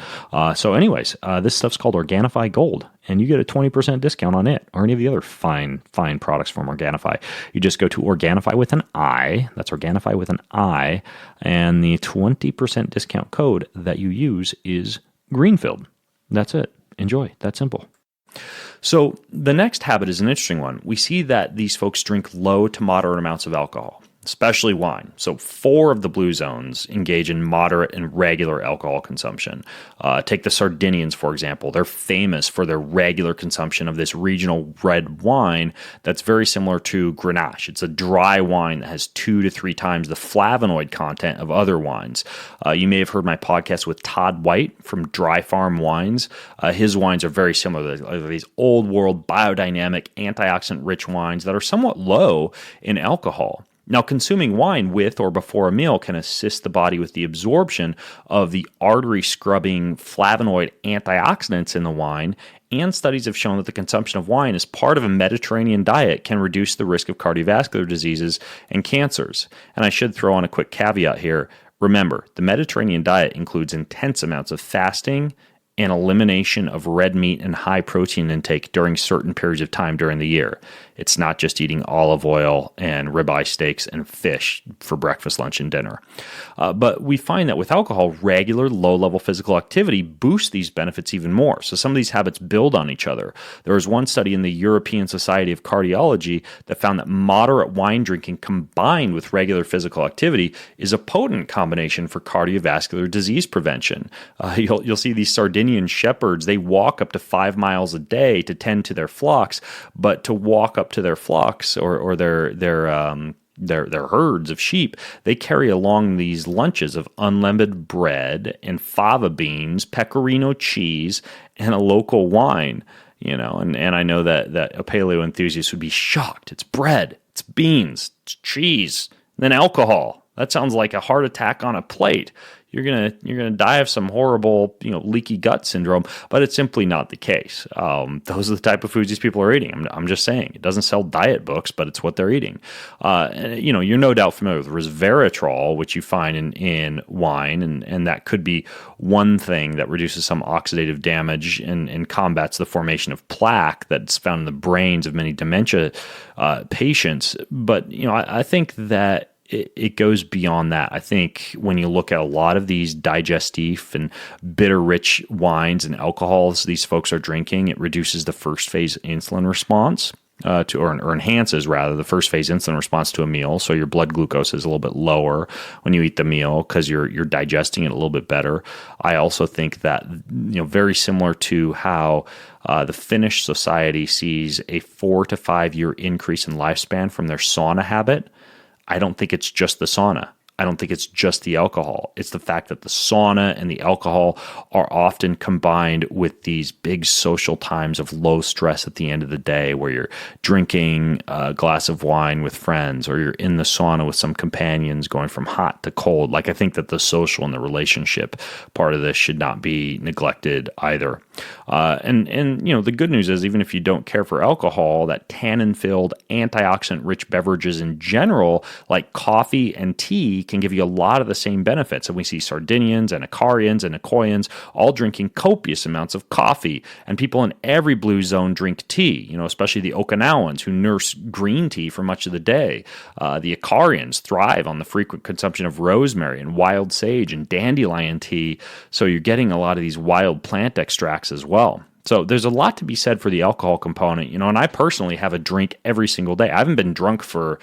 So anyways, this stuff's called Organifi Gold, and you get a 20% discount on it or any of the other fine products from Organifi. You just go to Organifi with an I, that's Organifi with an I, and the 20% discount code that you use is Greenfield. That's it. Enjoy. That's simple. So the next habit is an interesting one. We see that these folks drink low to moderate amounts of alcohol, especially wine. So 4 of the blue zones engage in moderate and regular alcohol consumption. Take the Sardinians, for example. They're famous for their regular consumption of this regional red wine that's very similar to Grenache. It's a dry wine that has 2 to 3 times the flavonoid content of other wines. You may have heard my podcast with Todd White from Dry Farm Wines. His wines are very similar. They're these old world, biodynamic, antioxidant-rich wines that are somewhat low in alcohol. Now, consuming wine with or before a meal can assist the body with the absorption of the artery-scrubbing flavonoid antioxidants in the wine, and studies have shown that the consumption of wine as part of a Mediterranean diet can reduce the risk of cardiovascular diseases and cancers. And I should throw on a quick caveat here. Remember, the Mediterranean diet includes intense amounts of fasting and elimination of red meat and high protein intake during certain periods of time during the year. It's not just eating olive oil and ribeye steaks and fish for breakfast, lunch, and dinner. But we find that with alcohol, regular low-level physical activity boosts these benefits even more. So some of these habits build on each other. There was one study in the European Society of Cardiology that found that moderate wine drinking combined with regular physical activity is a potent combination for cardiovascular disease prevention. You'll see these Sardinians Armenian shepherds, they walk up to 5 miles a day to tend to their flocks, but to walk up to their flocks or their herds of sheep, they carry along these lunches of unleavened bread and fava beans, pecorino cheese, and a local wine. And I know that a paleo enthusiast would be shocked. It's bread, it's beans, it's cheese, and then alcohol. That sounds like a heart attack on a plate. You're gonna die of some horrible, leaky gut syndrome, but it's simply not the case. Those are the type of foods these people are eating. I'm just saying, it doesn't sell diet books, but it's what they're eating. You're no doubt familiar with resveratrol, which you find in wine, and that could be one thing that reduces some oxidative damage and combats the formation of plaque that's found in the brains of many dementia patients. But I think that it goes beyond that. I think when you look at a lot of these digestive and bitter-rich wines and alcohols these folks are drinking, it reduces the first phase insulin response or enhances rather the first phase insulin response to a meal. So your blood glucose is a little bit lower when you eat the meal because you're digesting it a little bit better. I also think that very similar to how the Finnish society sees a 4 to 5 year increase in lifespan from their sauna habit. I don't think it's just the sauna. I don't think it's just the alcohol. It's the fact that the sauna and the alcohol are often combined with these big social times of low stress at the end of the day where you're drinking a glass of wine with friends or you're in the sauna with some companions going from hot to cold. I think that the social and the relationship part of this should not be neglected either. And the good news is even if you don't care for alcohol, that tannin-filled, antioxidant-rich beverages in general, like coffee and tea, can give you a lot of the same benefits. And we see Sardinians and Icarians and Nicoyans all drinking copious amounts of coffee. And people in every blue zone drink tea, especially the Okinawans who nurse green tea for much of the day. The Icarians thrive on the frequent consumption of rosemary and wild sage and dandelion tea. So you're getting a lot of these wild plant extracts as well. So there's a lot to be said for the alcohol component, and I personally have a drink every single day. I haven't been drunk for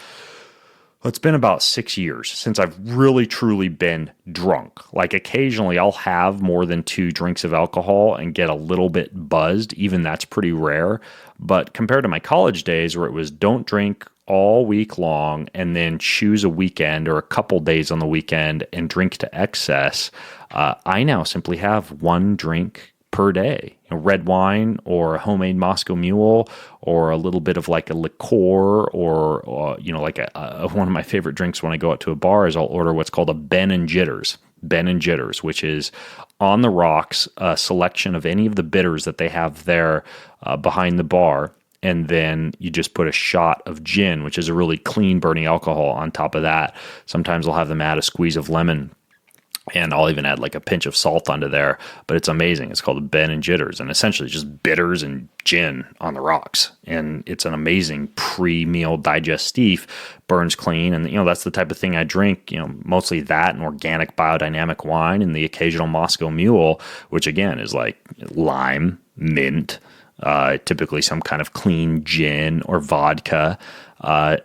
it's been about 6 years since I've really, truly been drunk. Occasionally I'll have more than 2 drinks of alcohol and get a little bit buzzed. Even that's pretty rare. But compared to my college days where it was don't drink all week long and then choose a weekend or a couple days on the weekend and drink to excess, I now simply have 1 drink per day. Red wine or a homemade Moscow Mule or a little bit of a liqueur or one of my favorite drinks when I go out to a bar is I'll order what's called a Ben and Jitters. Ben and Jitters, which is on the rocks, a selection of any of the bitters that they have there behind the bar. And then you just put a shot of gin, which is a really clean burning alcohol on top of that. Sometimes I'll have them add a squeeze of lemon. And I'll even add a pinch of salt onto there, but it's amazing. It's called Ben and Jitters, and essentially just bitters and gin on the rocks. And it's an amazing pre-meal digestif, burns clean, and that's the type of thing I drink. Mostly that and organic biodynamic wine, and the occasional Moscow Mule, which again is lime, mint, typically some kind of clean gin or vodka.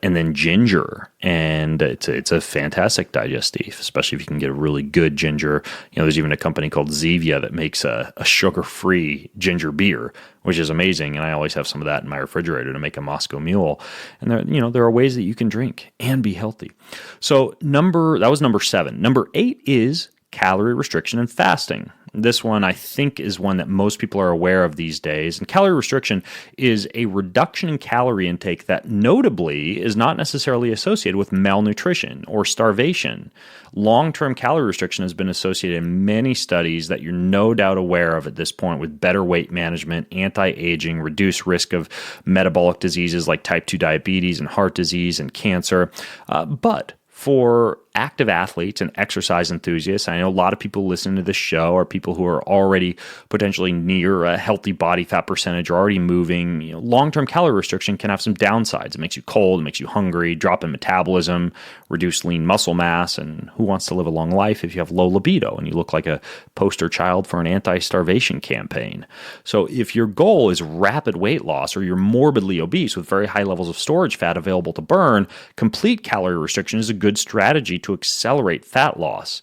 And then ginger, and it's a fantastic digestif, especially if you can get a really good ginger. There's even a company called Zevia that makes a sugar-free ginger beer, which is amazing, and I always have some of that in my refrigerator to make a Moscow Mule. And there are ways that you can drink and be healthy. So that was number 7. Number 8 is calorie restriction and fasting. This one, I think, is one that most people are aware of these days. And calorie restriction is a reduction in calorie intake that notably is not necessarily associated with malnutrition or starvation. Long-term calorie restriction has been associated in many studies that you're no doubt aware of at this point with better weight management, anti-aging, reduced risk of metabolic diseases like type 2 diabetes and heart disease and cancer. But for active athletes and exercise enthusiasts, I know a lot of people listening to this show are people who are already potentially near a healthy body fat percentage or already moving. Long-term calorie restriction can have some downsides. It makes you cold, it makes you hungry, drop in metabolism, reduce lean muscle mass, and who wants to live a long life if you have low libido and you look like a poster child for an anti-starvation campaign? So if your goal is rapid weight loss or you're morbidly obese with very high levels of storage fat available to burn, complete calorie restriction is a good strategy to accelerate fat loss.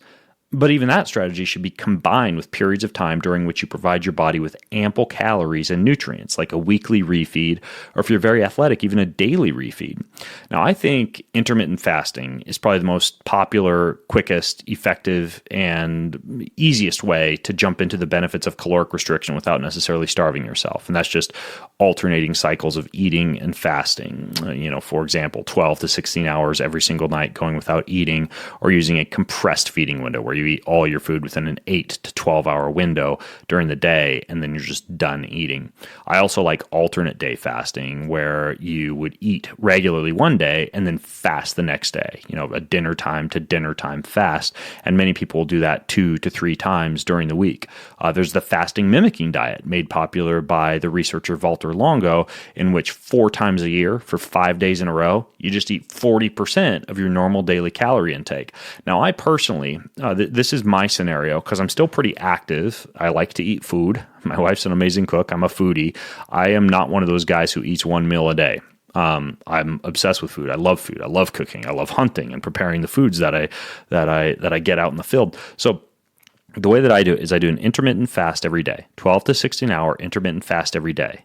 But even that strategy should be combined with periods of time during which you provide your body with ample calories and nutrients, like a weekly refeed, or if you're very athletic, even a daily refeed. Now, I think intermittent fasting is probably the most popular, quickest, effective, and easiest way to jump into the benefits of caloric restriction without necessarily starving yourself. And that's just alternating cycles of eating and fasting. For example, 12 to 16 hours every single night going without eating, or using a compressed feeding window where you eat all your food within an 8 to 12 hour window during the day, and then you're just done eating. I also like alternate day fasting, where you would eat regularly one day and then fast the next day, a dinner time to dinner time fast. And many people will do that 2 to 3 times during the week. There's the fasting mimicking diet, made popular by the researcher Walter Longo, in which 4 times a year for 5 days in a row, you just eat 40% of your normal daily calorie intake. Now, I personally, this is my scenario because I'm still pretty active. I like to eat food. My wife's an amazing cook. I'm a foodie. I am not one of those guys who eats one meal a day. I'm obsessed with food. I love food. I love cooking. I love hunting and preparing the foods that I get out in the field. So the way that I do it is I do an intermittent fast every day, 12 to 16 hour intermittent fast every day.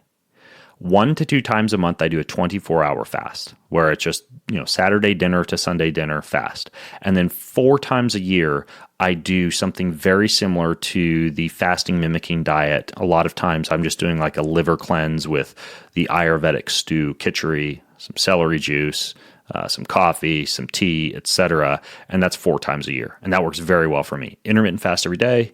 1 to 2 times a month, I do a 24-hour fast, where it's just, Saturday dinner to Sunday dinner fast. And then 4 times a year, I do something very similar to the fasting mimicking diet. A lot of times I'm just doing like a liver cleanse with the Ayurvedic stew, khichdi, some celery juice, some coffee, some tea, etc. And that's 4 times a year. And that works very well for me. Intermittent fast every day,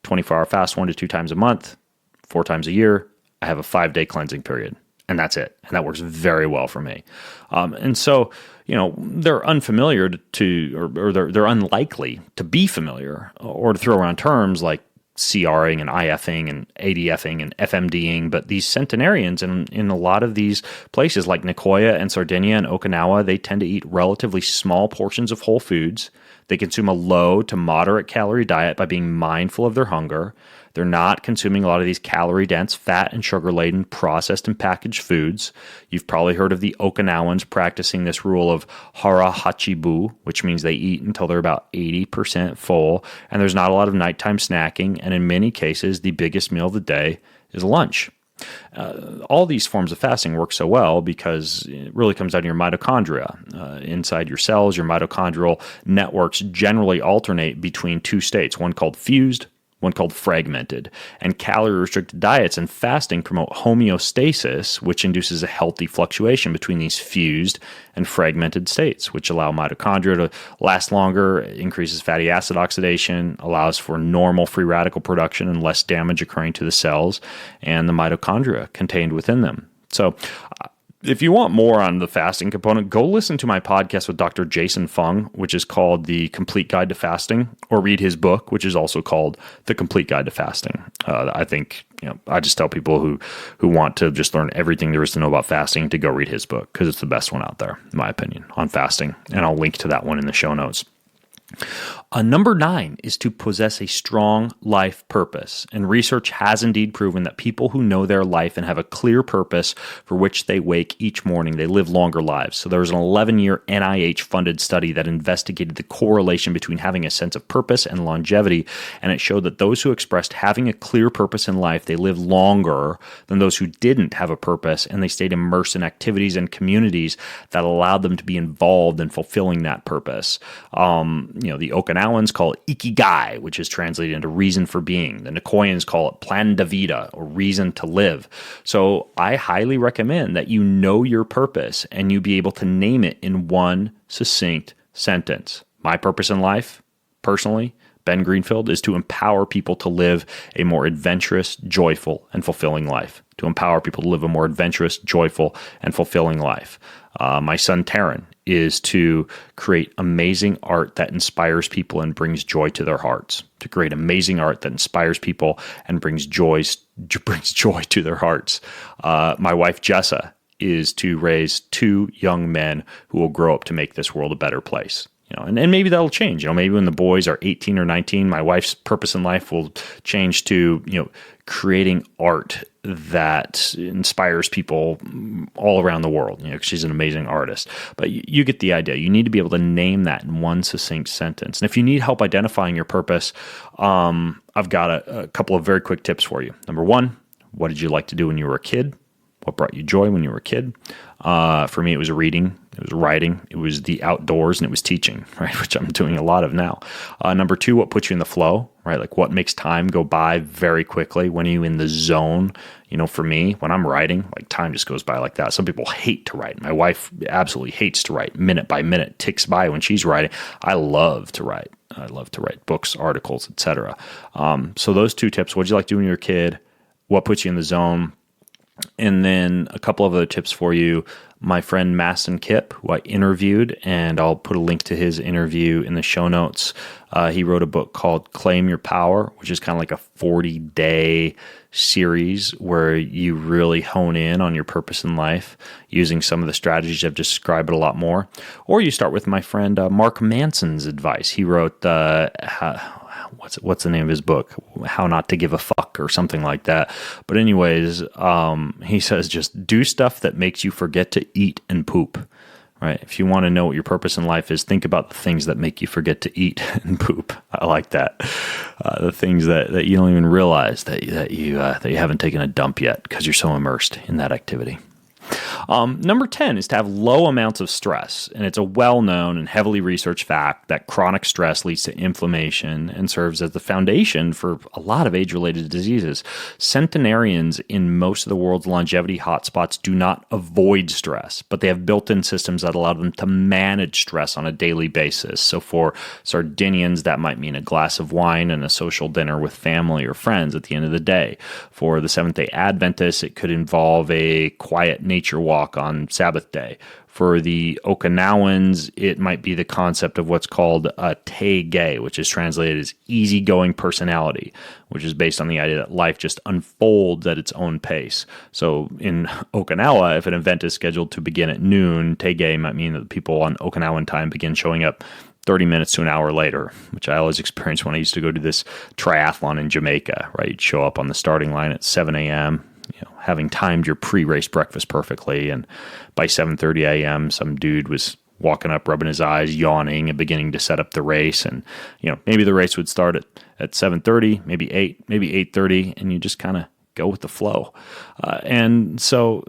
24-hour fast 1 to 2 times a month, 4 times a year. I have a 5-day cleansing period, and that's it. And that works very well for me. And so, they're unfamiliar or they're unlikely to be familiar, or to throw around terms like CRing and IFing and ADFing and FMDing. But these centenarians in a lot of these places like Nicoya and Sardinia and Okinawa, they tend to eat relatively small portions of whole foods. They consume a low to moderate calorie diet by being mindful of their hunger. They're not consuming a lot of these calorie-dense, fat and sugar-laden processed and packaged foods. You've probably heard of the Okinawans practicing this rule of hara hachibu, which means they eat until they're about 80% full, and there's not a lot of nighttime snacking, and in many cases, the biggest meal of the day is lunch. All these forms of fasting work so well because it really comes down to your mitochondria. Inside your cells, your mitochondrial networks generally alternate between 2 states, one called fused, one called fragmented. And calorie-restricted diets and fasting promote homeostasis, which induces a healthy fluctuation between these fused and fragmented states, which allow mitochondria to last longer, increases fatty acid oxidation, allows for normal free radical production and less damage occurring to the cells and the mitochondria contained within them. So, if you want more on the fasting component, go listen to my podcast with Dr. Jason Fung, which is called The Complete Guide to Fasting, or read his book, which is also called The Complete Guide to Fasting. I think, I just tell people who want to just learn everything there is to know about fasting to go read his book, because it's the best one out there, in my opinion, on fasting. And I'll link to that one in the show notes. Number 9 is to possess a strong life purpose. And research has indeed proven that people who know their life and have a clear purpose for which they wake each morning, they live longer lives. So there was an 11-year NIH-funded study that investigated the correlation between having a sense of purpose and longevity, and it showed that those who expressed having a clear purpose in life, they live longer than those who didn't have a purpose, and they stayed immersed in activities and communities that allowed them to be involved in fulfilling that purpose. The Okinawans call it ikigai, which is translated into reason for being. The Nicoyans call it plan de vida, or reason to live. So I highly recommend that you know your purpose and you be able to name it in one succinct sentence. My purpose in life, personally, Ben Greenfield, is to empower people to live a more adventurous, joyful, and fulfilling life. To empower people to live a more adventurous, joyful, and fulfilling life. My son, Taryn, is to create amazing art that inspires people and brings joy to their hearts. To create amazing art that inspires people and brings joy to their hearts. My wife, Jessa, is to raise 2 young men who will grow up to make this world a better place. And maybe that'll change. Maybe when the boys are 18 or 19, my wife's purpose in life will change to, creating art that inspires people all around the world. 'Cause she's an amazing artist. But you get the idea. You need to be able to name that in one succinct sentence. And if you need help identifying your purpose, I've got a couple of very quick tips for you. Number one, what did you like to do when you were a kid? What brought you joy when you were a kid? For me, it was reading, it was writing, it was the outdoors, and it was teaching, right? Which I'm doing a lot of now. Number two, what puts you in the flow, right? Like what makes time go by very quickly? When are you in the zone? For me, when I'm writing, like time just goes by like that. Some people hate to write. My wife absolutely hates to write. Minute by minute ticks by when she's writing. I love to write. I love to write books, articles, etc. So those two tips. What did you like doing when you were a kid? What puts you in the zone? And then a couple of other tips for you. My friend Masson Kipp, who I interviewed, and I'll put a link to his interview in the show notes. He wrote a book called Claim Your Power, which is kind of like a 40-day series where you really hone in on your purpose in life using some of the strategies I've described a lot more. Or you start with my friend Mark Manson's advice. He wrote what's the name of his book? How Not to Give a Fuck or something like that. But anyways, he says just do stuff that makes you forget to eat and poop. Right? If you want to know what your purpose in life is, think about the things that make you forget to eat and poop. I like that. The things that you don't even realize that you haven't taken a dump yet because you're so immersed in that activity. Number 10 is to have low amounts of stress. And it's a well-known and heavily researched fact that chronic stress leads to inflammation and serves as the foundation for a lot of age-related diseases. Centenarians in most of the world's longevity hotspots do not avoid stress, but they have built-in systems that allow them to manage stress on a daily basis. So for Sardinians, that might mean a glass of wine and a social dinner with family or friends at the end of the day. For the Seventh-day Adventists, it could involve a quiet nature walk on Sabbath day. For the Okinawans, it might be the concept of what's called a te-ge, which is translated as easygoing personality, which is based on the idea that life just unfolds at its own pace. So in Okinawa, if an event is scheduled to begin at noon, te-ge might mean that the people on Okinawan time begin showing up 30 minutes to an hour later, which I always experienced when I used to go to this triathlon in Jamaica, right? You'd show up on the starting line at 7 a.m., having timed your pre-race breakfast perfectly. And by 7:30 a.m., some dude was walking up, rubbing his eyes, yawning, and beginning to set up the race. And, maybe the race would start at 7:30, maybe 8, maybe 8:30, and you just kind of go with the flow. And so,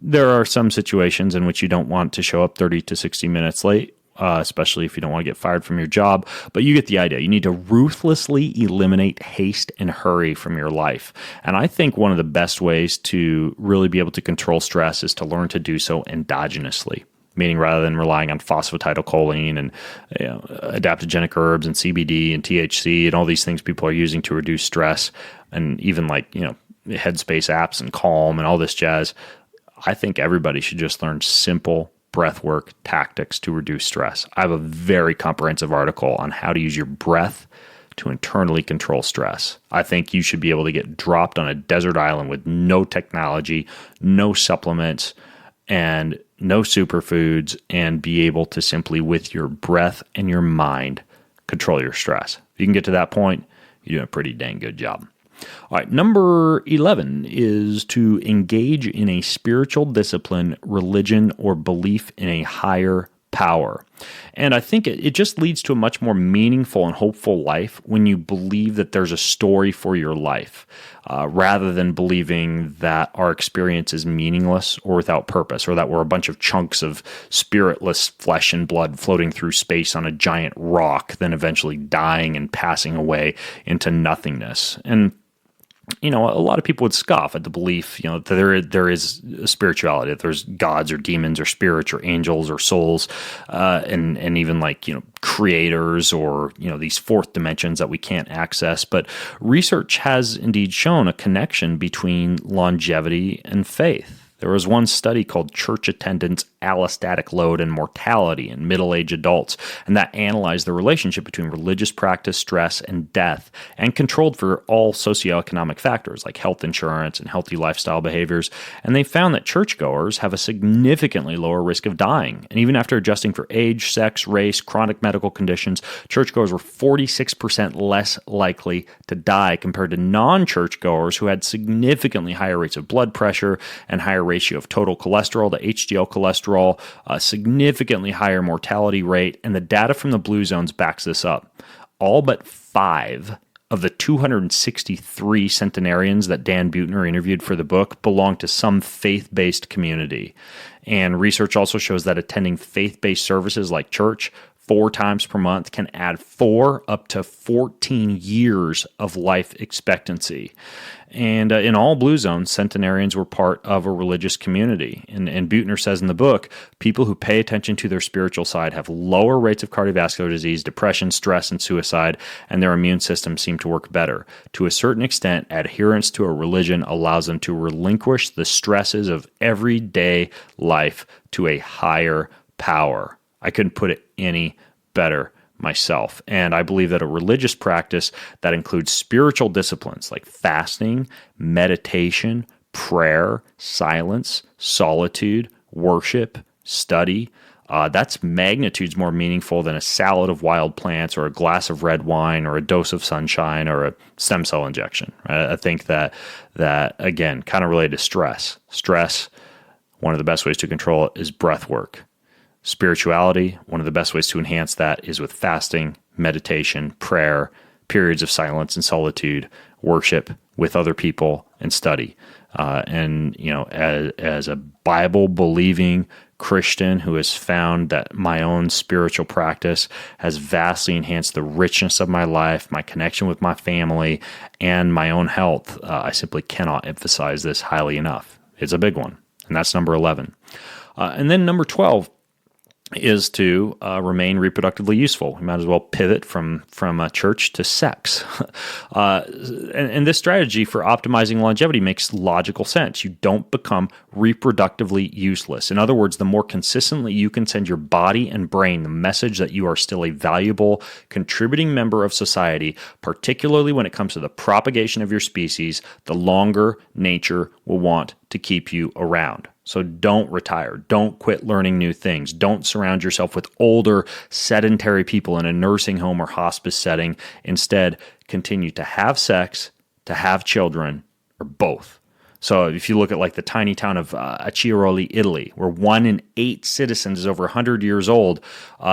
there are some situations in which you don't want to show up 30 to 60 minutes late, especially if you don't want to get fired from your job. But you get the idea. You need to ruthlessly eliminate haste and hurry from your life. And I think one of the best ways to really be able to control stress is to learn to do so endogenously, meaning rather than relying on phosphatidylcholine and adaptogenic herbs and CBD and THC and all these things people are using to reduce stress, and even Headspace apps and Calm and all this jazz. I think everybody should just learn simple breathwork tactics to reduce stress. I have a very comprehensive article on how to use your breath to internally control stress. I think you should be able to get dropped on a desert island with no technology, no supplements, and no superfoods, and be able to simply, with your breath and your mind, control your stress. If you can get to that point, you're doing a pretty dang good job. All right, number 11 is to engage in a spiritual discipline, religion, or belief in a higher power. And I think it just leads to a much more meaningful and hopeful life when you believe that there's a story for your life, rather than believing that our experience is meaningless or without purpose, or that we're a bunch of chunks of spiritless flesh and blood floating through space on a giant rock, then eventually dying and passing away into nothingness. And a lot of people would scoff at the belief, that there is a spirituality, that there's gods or demons or spirits or angels or souls, and even creators or, these fourth dimensions that we can't access. But research has indeed shown a connection between longevity and faith. There was one study called Church Attendance, Allostatic Load, and Mortality in Middle-Aged Adults, and that analyzed the relationship between religious practice, stress, and death, and controlled for all socioeconomic factors like health insurance and healthy lifestyle behaviors. And they found that churchgoers have a significantly lower risk of dying. And even after adjusting for age, sex, race, chronic medical conditions, churchgoers were 46% less likely to die compared to non-churchgoers who had significantly higher rates of blood pressure and higher ratio of total cholesterol to HDL cholesterol, a significantly higher mortality rate, and the data from the blue zones backs this up. All but 5 of the 263 centenarians that Dan Buettner interviewed for the book belong to some faith-based community. And research also shows that attending faith-based services like church 4 times per month can add 4 up to 14 years of life expectancy. And in all blue zones, centenarians were part of a religious community. And Buettner says in the book, people who pay attention to their spiritual side have lower rates of cardiovascular disease, depression, stress, and suicide, and their immune systems seem to work better. To a certain extent, adherence to a religion allows them to relinquish the stresses of everyday life to a higher power. I couldn't put it any better myself. And I believe that a religious practice that includes spiritual disciplines like fasting, meditation, prayer, silence, solitude, worship, study, that's magnitudes more meaningful than a salad of wild plants or a glass of red wine or a dose of sunshine or a stem cell injection. Right? I think that again, kind of related to stress. Stress, one of the best ways to control it is breath work. Spirituality, one of the best ways to enhance that is with fasting, meditation, prayer, periods of silence and solitude, worship with other people, and study. And as a Bible-believing Christian who has found that my own spiritual practice has vastly enhanced the richness of my life, my connection with my family, and my own health, I simply cannot emphasize this highly enough. It's a big one, and that's number 11. And then number 12 is to remain reproductively useful. We might as well pivot from church to sex. And this strategy for optimizing longevity makes logical sense. You don't become reproductively useless. In other words, the more consistently you can send your body and brain the message that you are still a valuable, contributing member of society, particularly when it comes to the propagation of your species, the longer nature will want to keep you around. So don't retire. Don't quit learning new things. Don't surround yourself with older, sedentary people in a nursing home or hospice setting. Instead, continue to have sex, to have children, or both. So if you look at like the tiny town of Acciaroli, Italy, where 1 in 8 citizens is over 100 years old,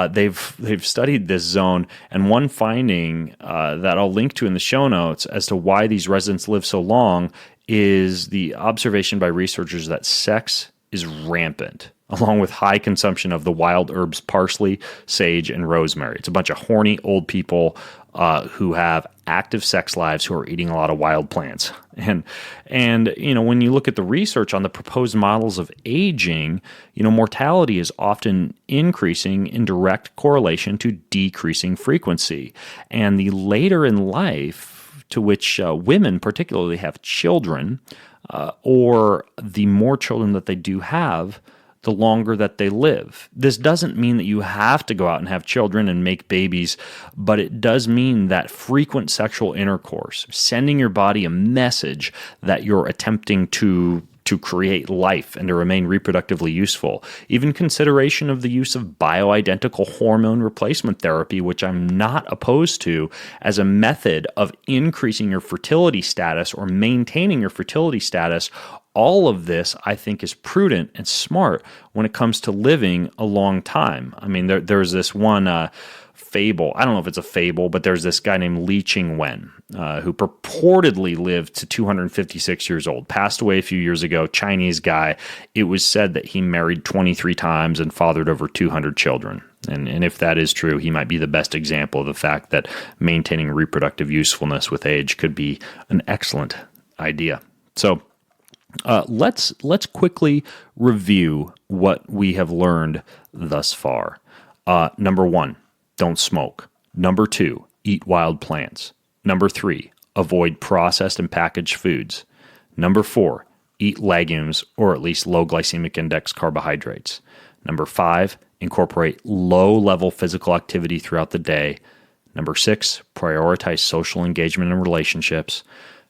they've studied this zone, and one finding that I'll link to in the show notes as to why these residents live so long is the observation by researchers that sex is rampant, along with high consumption of the wild herbs parsley, sage, and rosemary. It's a bunch of horny old people who have active sex lives who are eating a lot of wild plants. And when you look at the research on the proposed models of aging, mortality is often increasing in direct correlation to decreasing frequency. And the later in life to which women particularly have children, or the more children that they do have, the longer that they live. This doesn't mean that you have to go out and have children and make babies, but it does mean that frequent sexual intercourse, sending your body a message that you're attempting to create life and to remain reproductively useful. Even consideration of the use of bioidentical hormone replacement therapy, which I'm not opposed to, as a method of increasing your fertility status or maintaining your fertility status. All of this, I think, is prudent and smart when it comes to living a long time. I mean, there's this one fable. I don't know if it's a fable, but there's this guy named Ching Yuen who purportedly lived to 256 years old, passed away a few years ago, Chinese guy. It was said that he married 23 times and fathered over 200 children. And if that is true, he might be the best example of the fact that maintaining reproductive usefulness with age could be an excellent idea. So let's quickly review what we have learned thus far. Number 1, don't smoke. Number 2, eat wild plants. Number 3, avoid processed and packaged foods. Number 4, eat legumes or at least low glycemic index carbohydrates. Number 5, incorporate low-level physical activity throughout the day. Number 6, prioritize social engagement and relationships.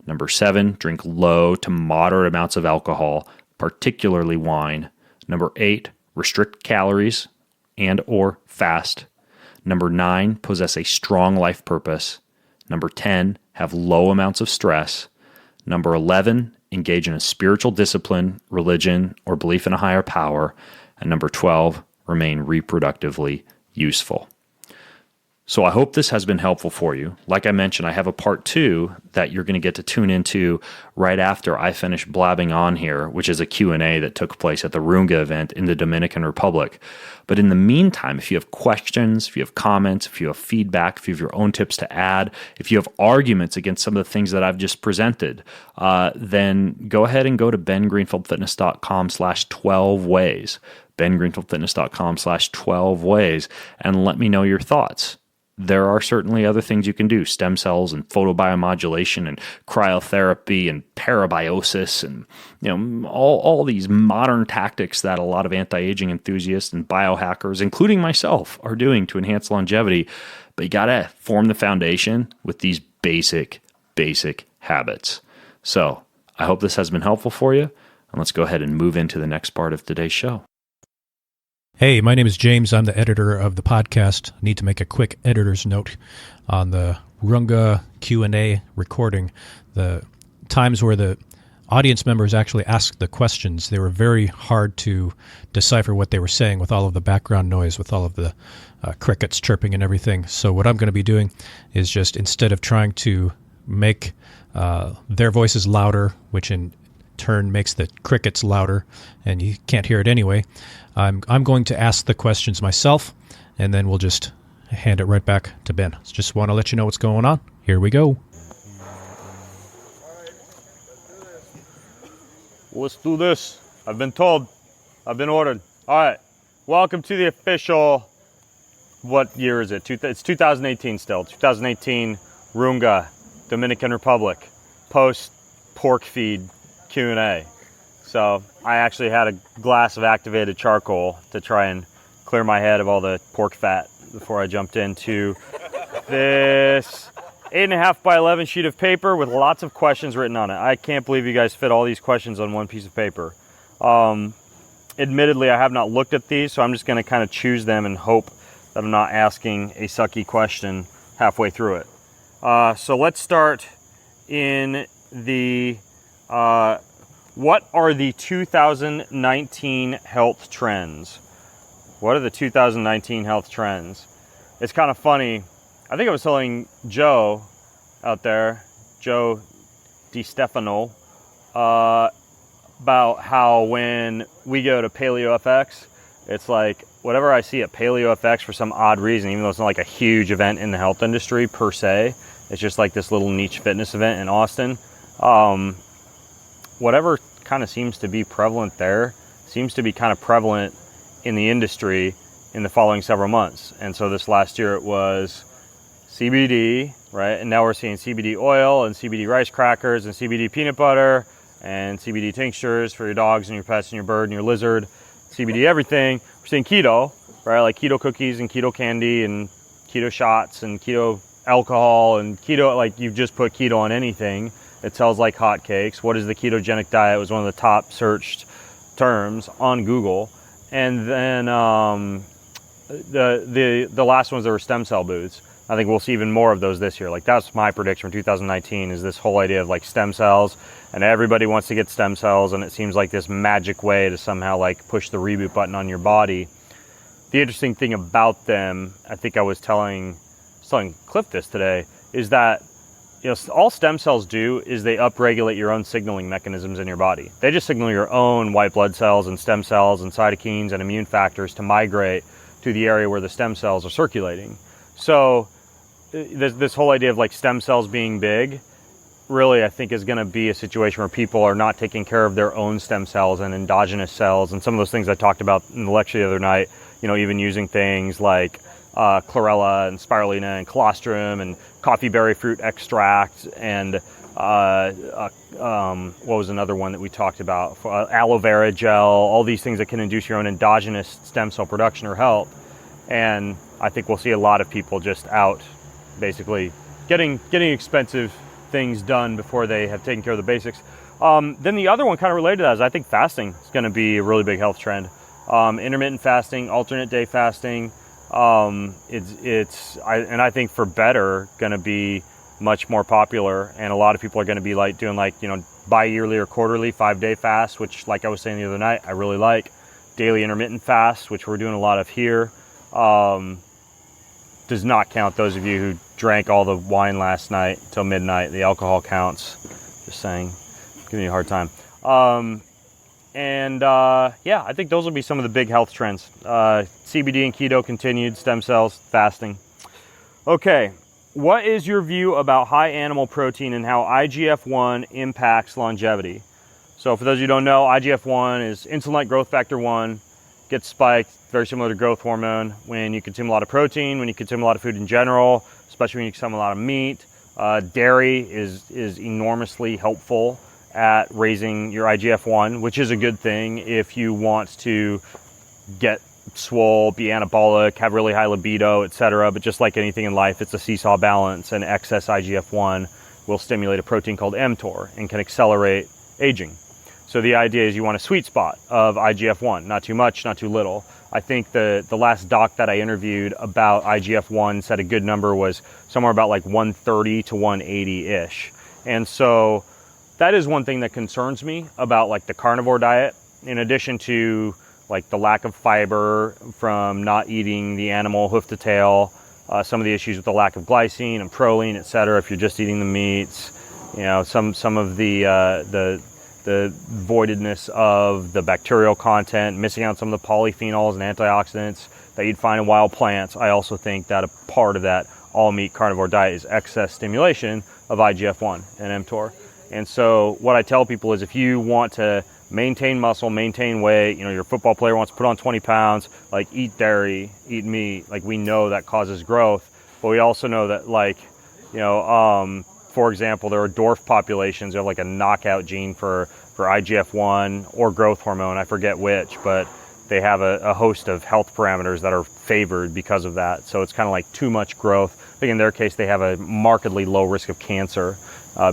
Number 7, drink low to moderate amounts of alcohol, particularly wine. Number 8, restrict calories and or fast. Number 9, possess a strong life purpose. Number 10, have low amounts of stress. Number 11, engage in a spiritual discipline, religion, or belief in a higher power. And number 12, remain reproductively useful. So I hope this has been helpful for you. Like I mentioned, I have a part 2 that you're going to get to tune into right after I finish blabbing on here, which is a Q&A that took place at the Runga event in the Dominican Republic. But in the meantime, if you have questions, if you have comments, if you have feedback, if you have your own tips to add, if you have arguments against some of the things that I've just presented, then go ahead and go to bengreenfieldfitness.com/12ways, bengreenfieldfitness.com/12ways, and let me know your thoughts. There are certainly other things you can do, stem cells and photobiomodulation and cryotherapy and parabiosis and all these modern tactics that a lot of anti-aging enthusiasts and biohackers, including myself, are doing to enhance longevity. But you got to form the foundation with these basic habits. So I hope this has been helpful for you. And let's go ahead and move into the next part of today's show. Hey, my name is James. I'm the editor of the podcast. I need to make a quick editor's note on the Runga Q&A recording. The times where the audience members actually asked the questions, they were very hard to decipher what they were saying with all of the background noise, with all of the crickets chirping and everything. So what I'm going to be doing is just, instead of trying to make their voices louder, which in turn makes the crickets louder, and you can't hear it anyway, I'm going to ask the questions myself, and then we'll just hand it right back to Ben. Just want to let you know what's going on. Here we go. Let's do this. I've been told. I've been ordered. All right. Welcome to the official, what year is it? It's 2018 still. 2018 Runga, Dominican Republic, post-pork feed Q&A. So I actually had a glass of activated charcoal to try and clear my head of all the pork fat before I jumped into this 8.5 by 11 sheet of paper with lots of questions written on it. I can't believe you guys fit all these questions on one piece of paper. Admittedly, I have not looked at these, so I'm just going to kind of choose them and hope that I'm not asking a sucky question halfway through it. So let's start in the... what are the 2019 health trends? What are the 2019 health trends? It's kind of funny. I think I was telling Joe out there, Joe DiStefano, about how when we go to PaleoFX, it's like whatever I see at PaleoFX for some odd reason, even though it's not like a huge event in the health industry per se, it's just like this little niche fitness event in Austin. Whatever kind of seems to be prevalent there seems to be kind of prevalent in the industry in the following several months. And so this last year it was CBD, right? And now we're seeing CBD oil and CBD rice crackers and CBD peanut butter and CBD tinctures for your dogs and your pets and your bird and your lizard, CBD everything. We're seeing keto, right? Like keto cookies and keto candy and keto shots and keto alcohol and keto, like you just put keto on anything. It sells like hotcakes. What is the ketogenic diet was one of the top searched terms on Google. And then the last ones that were stem cell booths. I think we'll see even more of those this year. Like that's my prediction for 2019 is this whole idea of like stem cells, and everybody wants to get stem cells, and it seems like this magic way to somehow like push the reboot button on your body. The interesting thing about them, I think I was telling Cliff this today, is that all stem cells do is they upregulate your own signaling mechanisms in your body. They just signal your own white blood cells and stem cells and cytokines and immune factors to migrate to the area where the stem cells are circulating. So this whole idea of like stem cells being big, really I think is going to be a situation where people are not taking care of their own stem cells and endogenous cells and some of those things I talked about in the lecture the other night, even using things like chlorella and spirulina and colostrum and coffee berry fruit extract and what was another one that we talked about? Aloe vera gel, all these things that can induce your own endogenous stem cell production or help. And I think we'll see a lot of people just out basically getting expensive things done before they have taken care of the basics. Then the other one kind of related to that is I think fasting is going to be a really big health trend. Intermittent fasting, alternate day fasting, I think for better going to be much more popular, and a lot of people are going to be like doing like, you know, bi-yearly or quarterly 5-day fast, which like I was saying the other night, I really like. Daily intermittent fast, which we're doing a lot of here. Does not count those of you who drank all the wine last night till midnight. The alcohol counts. Just saying, giving you a hard time. Yeah, I think those will be some of the big health trends. CBD and keto continued, stem cells, fasting. Okay, what is your view about high animal protein and how IGF-1 impacts longevity? So for those of you who don't know, IGF-1 is insulin-like growth factor 1, gets spiked, very similar to growth hormone when you consume a lot of protein, when you consume a lot of food in general, especially when you consume a lot of meat. Dairy is enormously helpful at raising your IGF-1, which is a good thing if you want to get swole, be anabolic, have really high libido, etc. But just like anything in life, it's a seesaw balance, and excess IGF-1 will stimulate a protein called mTOR and can accelerate aging. So the idea is you want a sweet spot of IGF-1, not too much, not too little. I think the last doc that I interviewed about IGF-1 said a good number was somewhere about like 130 to 180-ish. And so that is one thing that concerns me about like the carnivore diet, in addition to like the lack of fiber from not eating the animal hoof to tail, some of the issues with the lack of glycine and proline, etc. If you're just eating the meats, you know, some of the voidedness of the bacterial content, missing out some of the polyphenols and antioxidants that you'd find in wild plants. I also think that a part of that all meat carnivore diet is excess stimulation of IGF-1 and mTOR. And so what I tell people is if you want to maintain muscle, maintain weight, you know, your football player wants to put on 20 pounds, like eat dairy, eat meat, like we know that causes growth, but we also know that like, you know, for example, there are dwarf populations, they have like a knockout gene for IGF-1 or growth hormone, I forget which, but they have a host of health parameters that are favored because of that. So it's kind of like too much growth. I think in their case, they have a markedly low risk of cancer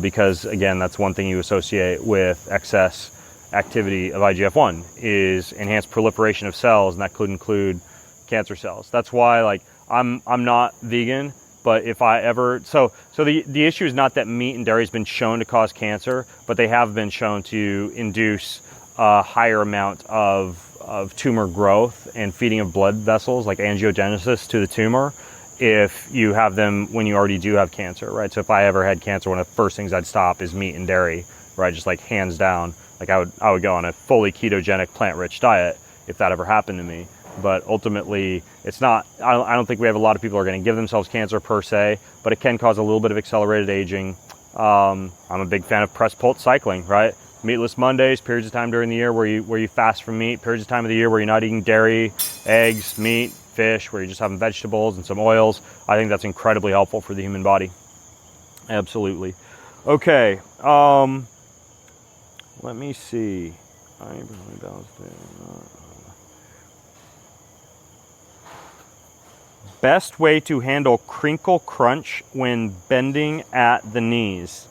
because, again, that's one thing you associate with excess activity of IGF-1 is enhanced proliferation of cells, and that could include cancer cells. That's why, like, I'm not vegan, but if I ever, so the issue is not that meat and dairy has been shown to cause cancer, but they have been shown to induce a higher amount of tumor growth and feeding of blood vessels, like angiogenesis to the tumor, if you have them when you already do have cancer, right? So if I ever had cancer, one of the first things I'd stop is meat and dairy, right? Just like hands down. Like I would go on a fully ketogenic, plant-rich diet if that ever happened to me. But ultimately, it's not, I don't think we have a lot of people who are going to give themselves cancer per se, but it can cause a little bit of accelerated aging. I'm a big fan of press-pulse cycling, right? Meatless Mondays, periods of time during the year where you fast from meat, periods of time of the year where you're not eating dairy, eggs, meat, fish, where you're just having vegetables and some oils. I think that's incredibly helpful for the human body. Absolutely. Okay. Let me see. Best way to handle crinkle crunch when bending at the knees.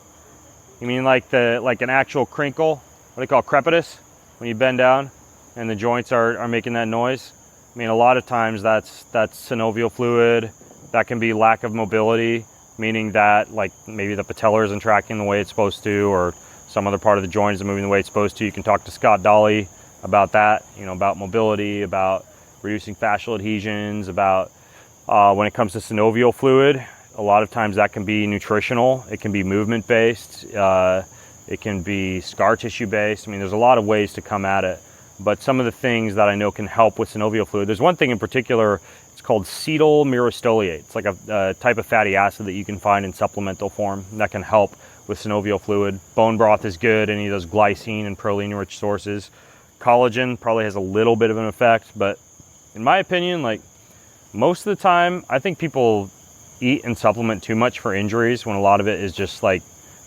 You mean like an actual crinkle? What do they call crepitus? When you bend down and the joints are making that noise? I mean, a lot of times that's synovial fluid. That can be lack of mobility, meaning that like maybe the patella isn't tracking the way it's supposed to, or some other part of the joint isn't moving the way it's supposed to. You can talk to Scott Dolly about that, you know, about mobility, about reducing fascial adhesions, about when it comes to synovial fluid, a lot of times that can be nutritional, it can be movement based, it can be scar tissue based. I mean, there's a lot of ways to come at it, but some of the things that I know can help with synovial fluid, there's one thing in particular, it's called cetyl myristoyate. It's like a type of fatty acid that you can find in supplemental form that can help with synovial fluid. Bone broth is good, any of those glycine and proline rich sources. Collagen probably has a little bit of an effect, but in my opinion, like most of the time, I think people eat and supplement too much for injuries when a lot of it is just like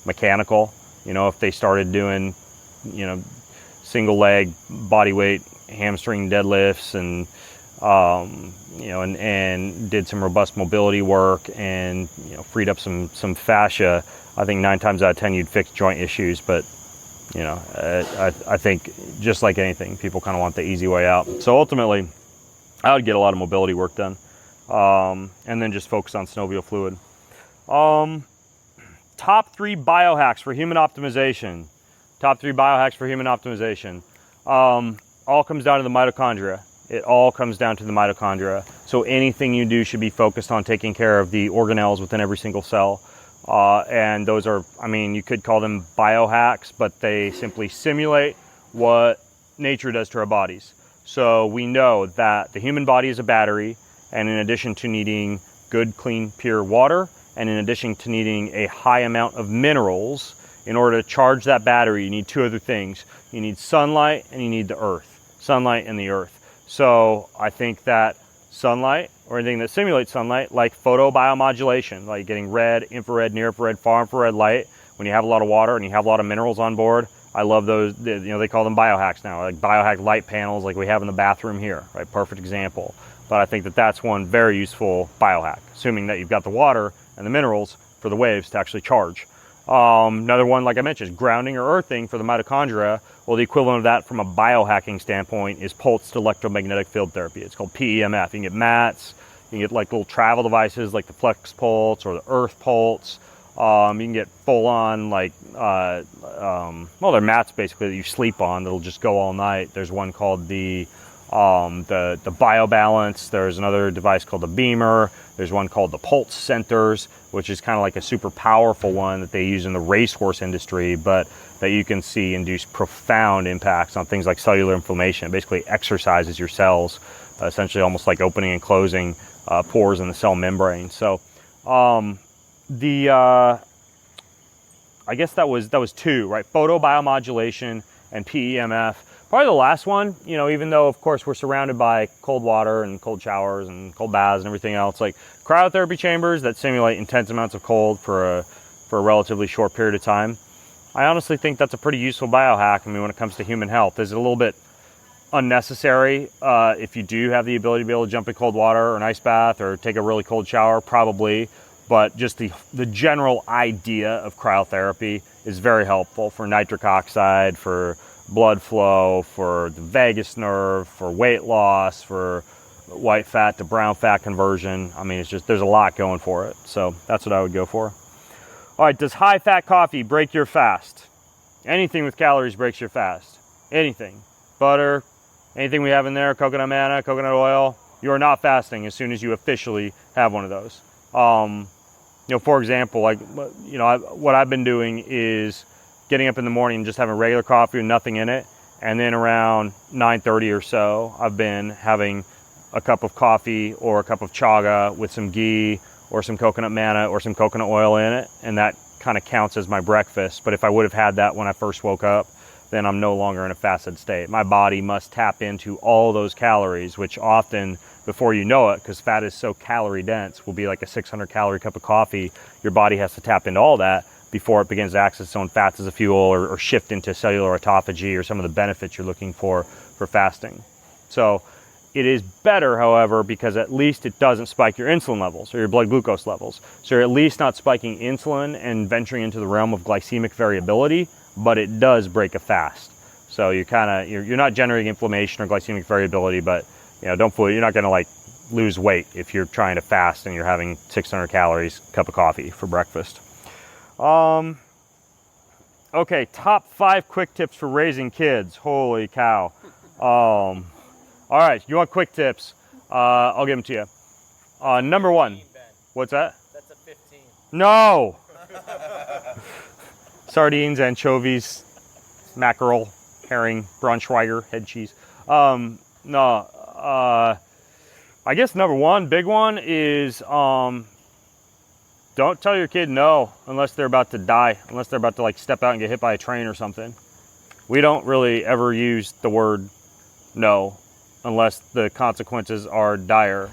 mechanical. If they started doing, single leg body weight hamstring deadlifts and and did some robust mobility work and freed up some fascia, I think 9 times out of 10 you'd fix joint issues. But I think just like anything, people kind of want the easy way out. So ultimately, I would get a lot of mobility work done, and then just focus on synovial fluid. Top 3 biohacks for human optimization. Top 3 biohacks for human optimization. All comes down to the mitochondria. It all comes down to the mitochondria. So anything you do should be focused on taking care of the organelles within every single cell. And those are, you could call them biohacks, but they simply simulate what nature does to our bodies. So we know that the human body is a battery, and in addition to needing good, clean, pure water, and in addition to needing a high amount of minerals, in order to charge that battery, you need 2 other things. You need sunlight and you need the earth. Sunlight and the earth. So I think that sunlight, or anything that simulates sunlight, like photobiomodulation, like getting red, infrared, near infrared, far infrared light, when you have a lot of water and you have a lot of minerals on board, I love those. They call them biohacks now, like biohack light panels like we have in the bathroom here, right? Perfect example. But I think that that's one very useful biohack, assuming that you've got the water and the minerals for the waves to actually charge. Another one, like I mentioned, grounding or earthing for the mitochondria. Well, the equivalent of that from a biohacking standpoint is pulsed electromagnetic field therapy. It's called PEMF. You can get mats, you can get like little travel devices like the Flex Pulse or the Earth Pulse. You can get full on like, they're mats basically that you sleep on that'll just go all night. There's one called the BioBalance. There's another device called the Beamer. There's one called the Pulse Centers, which is kind of like a super powerful one that they use in the racehorse industry, but that you can see induce profound impacts on things like cellular inflammation. It basically exercises your cells, essentially almost like opening and closing pores in the cell membrane. So I guess that was 2, right? Photobiomodulation and PEMF. Probably the last one, even though of course we're surrounded by cold water and cold showers and cold baths and everything else, like cryotherapy chambers that simulate intense amounts of cold for a relatively short period of time. I honestly think that's a pretty useful biohack. When it comes to human health, is it a little bit unnecessary if you do have the ability to be able to jump in cold water or an ice bath or take a really cold shower? Probably. But just the general idea of cryotherapy is very helpful for nitric oxide, for blood flow, for the vagus nerve, for weight loss, for white fat to brown fat conversion. It's just, there's a lot going for it. So that's what I would go for. All right, does high fat coffee break your fast? Anything with calories breaks your fast. Anything. Butter, anything we have in there, coconut manna, coconut oil, you are not fasting as soon as you officially have one of those. For example, what I've been doing is getting up in the morning and just having regular coffee with nothing in it. And then around 9:30 or so, I've been having a cup of coffee or a cup of chaga with some ghee or some coconut manna or some coconut oil in it. And that kind of counts as my breakfast. But if I would have had that when I first woke up, then I'm no longer in a fasted state. My body must tap into all those calories, which often, before you know it, because fat is so calorie dense, will be like a 600 calorie cup of coffee. Your body has to tap into all that before it begins to access its own fats as a fuel or shift into cellular autophagy or some of the benefits you're looking for fasting. So it is better, however, because at least it doesn't spike your insulin levels or your blood glucose levels. So you're at least not spiking insulin and venturing into the realm of glycemic variability, but it does break a fast. So you're not generating inflammation or glycemic variability, but don't fool you, you're not going to lose weight if you're trying to fast and you're having 600 calories cup of coffee for breakfast. Okay, top 5 quick tips for raising kids. Holy cow. All right, you want quick tips? I'll give them to you. Number 1. What's that? That's a 15. No! Sardines, anchovies, mackerel, herring, Braunschweiger, head cheese. No. I guess number 1, big one is don't tell your kid no unless they're about to die, unless they're about to step out and get hit by a train or something. We don't really ever use the word no unless the consequences are dire.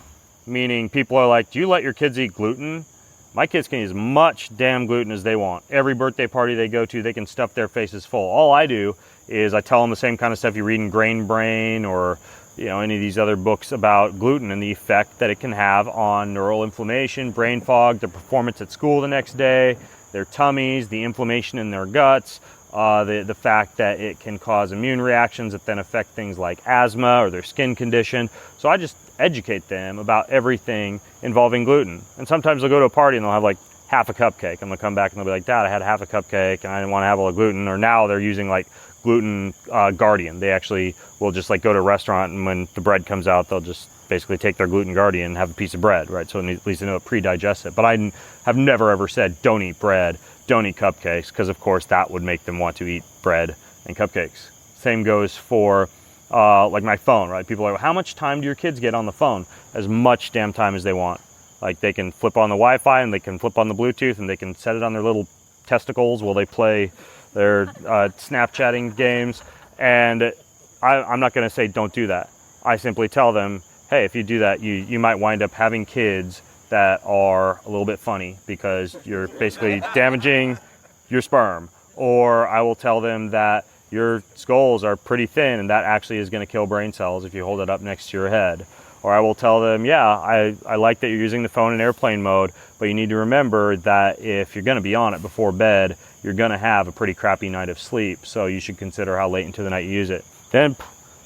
Meaning people are like, do you let your kids eat gluten? My kids can eat as much damn gluten as they want. Every birthday party they go to, they can stuff their faces full. All I do is I tell them the same kind of stuff you read in Grain Brain or any of these other books about gluten and the effect that it can have on neural inflammation, brain fog, their performance at school the next day, their tummies, the inflammation in their guts, the fact that it can cause immune reactions that then affect things like asthma or their skin condition. So I just educate them about everything involving gluten. And sometimes they'll go to a party and they'll have like half a cupcake, and they'll come back and they'll be like, Dad, I had half a cupcake and I didn't want to have all the gluten. Or now they're using like gluten Guardian. They actually will just like go to a restaurant, and when the bread comes out, they'll just basically take their gluten Guardian and have a piece of bread, right? So at least they know it pre-digests it. But I have never ever said don't eat bread, don't eat cupcakes, because of course that would make them want to eat bread and cupcakes. Same goes for like my phone, right? People are like, how much time do your kids get on the phone? As much damn time as they want. Like they can flip on the Wi-Fi and they can flip on the Bluetooth and they can set it on their little testicles while they play their Snapchatting games. And I'm not going to say don't do that. I simply tell them, hey, if you do that, you might wind up having kids that are a little bit funny because you're basically damaging your sperm. Or I will tell them that your skulls are pretty thin and that actually is going to kill brain cells if you hold it up next to your head. Or I will tell them, yeah, I like that you're using the phone in airplane mode, but you need to remember that if you're going to be on it before bed, you're going to have a pretty crappy night of sleep. So you should consider how late into the night you use it. Then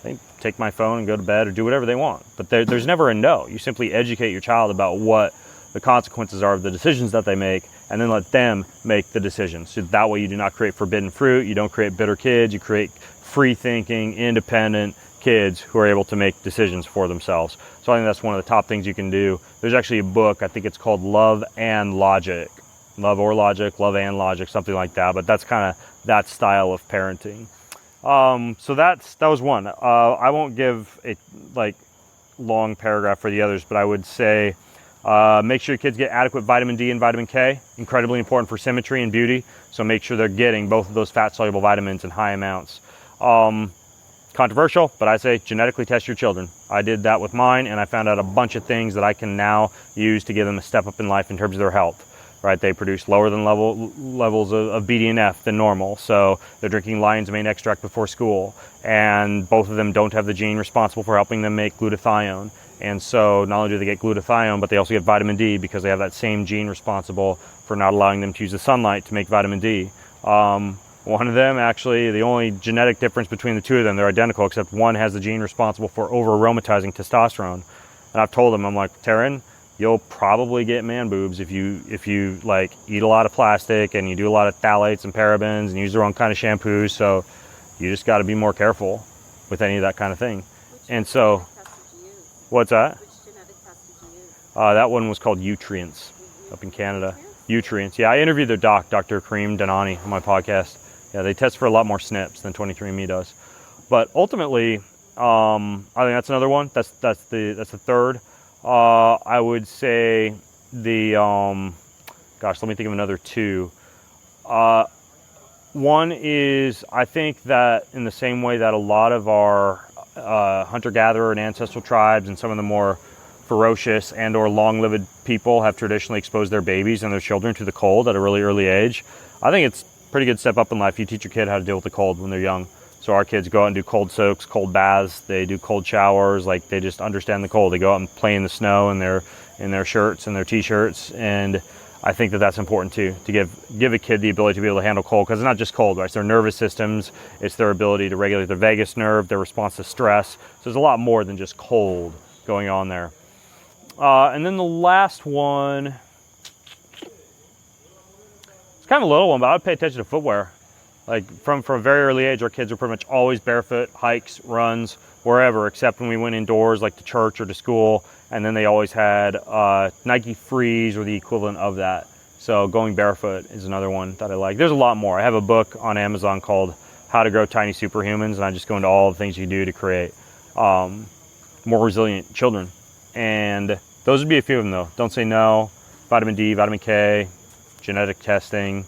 they take my phone and go to bed or do whatever they want. But there's never a no. You simply educate your child about what the consequences are of the decisions that they make, and then let them make the decisions. So that way you do not create forbidden fruit, you don't create bitter kids, you create free thinking, independent kids who are able to make decisions for themselves. So I think that's one of the top things you can do. There's actually a book, I think it's called Love and Logic. Love or Logic, Love and Logic, something like that. But that's kind of that style of parenting. So that was one. I won't give a long paragraph for the others, but I would say make sure your kids get adequate vitamin D and vitamin K, incredibly important for symmetry and beauty. So make sure they're getting both of those fat-soluble vitamins in high amounts. Controversial, but I say genetically test your children. I did that with mine, and I found out a bunch of things that I can now use to give them a step up in life in terms of their health. Right, they produce lower than levels of BDNF than normal, so they're drinking lion's mane extract before school, and both of them don't have the gene responsible for helping them make glutathione. And so not only do they get glutathione, but they also get vitamin D because they have that same gene responsible for not allowing them to use the sunlight to make vitamin D. One of them, actually, the only genetic difference between the two of them, they're identical, except one has the gene responsible for over-aromatizing testosterone. And I've told them, I'm like, Taryn, you'll probably get man boobs if you like eat a lot of plastic and you do a lot of phthalates and parabens and use the wrong kind of shampoos. So you just got to be more careful with any of that kind of thing. And so, what's that? Which genetic test did you use? That one was called Nutrients up in Canada. Nutrients. Yeah, I interviewed their doc, Dr. Kareem Danani, on my podcast. Yeah, they test for a lot more SNPs than 23andMe does. But ultimately, I think that's another one. That's the third. I would say let me think of another two. One is, I think that in the same way that a lot of our hunter-gatherer and ancestral tribes and some of the more ferocious and or long-lived people have traditionally exposed their babies and their children to the cold at a really early age, I think it's a pretty good step up in life. You teach your kid how to deal with the cold when they're young. So our kids go out and do cold soaks, cold baths, they do cold showers, like they just understand the cold. They go out and play in the snow in their shirts and their t-shirts, and I think that that's important too, to give a kid the ability to be able to handle cold, because it's not just cold, right? It's their nervous systems, it's their ability to regulate their vagus nerve, their response to stress. So there's a lot more than just cold going on there. And then the last one, it's kind of a little one, but I would pay attention to footwear. Like from a very early age, our kids were pretty much always barefoot, hikes, runs, wherever, except when we went indoors, like to church or to school. And then they always had Nike Frees or the equivalent of that. So going barefoot is another one that I like. There's a lot more. I have a book on Amazon called How to Grow Tiny Superhumans, and I just go into all the things you can do to create more resilient children. And those would be a few of them, though. Don't say no. Vitamin D, vitamin K, genetic testing,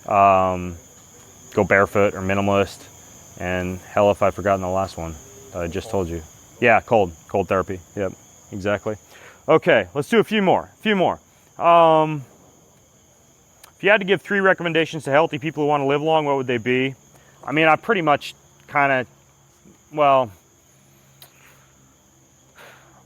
go barefoot or minimalist, and hell if I've forgotten the last one that I just told you. Yeah, cold therapy. Yep, exactly. Okay, let's do a few more. If you had to give 3 recommendations to healthy people who want to live long, what would they be? I mean, I pretty much kind of, well,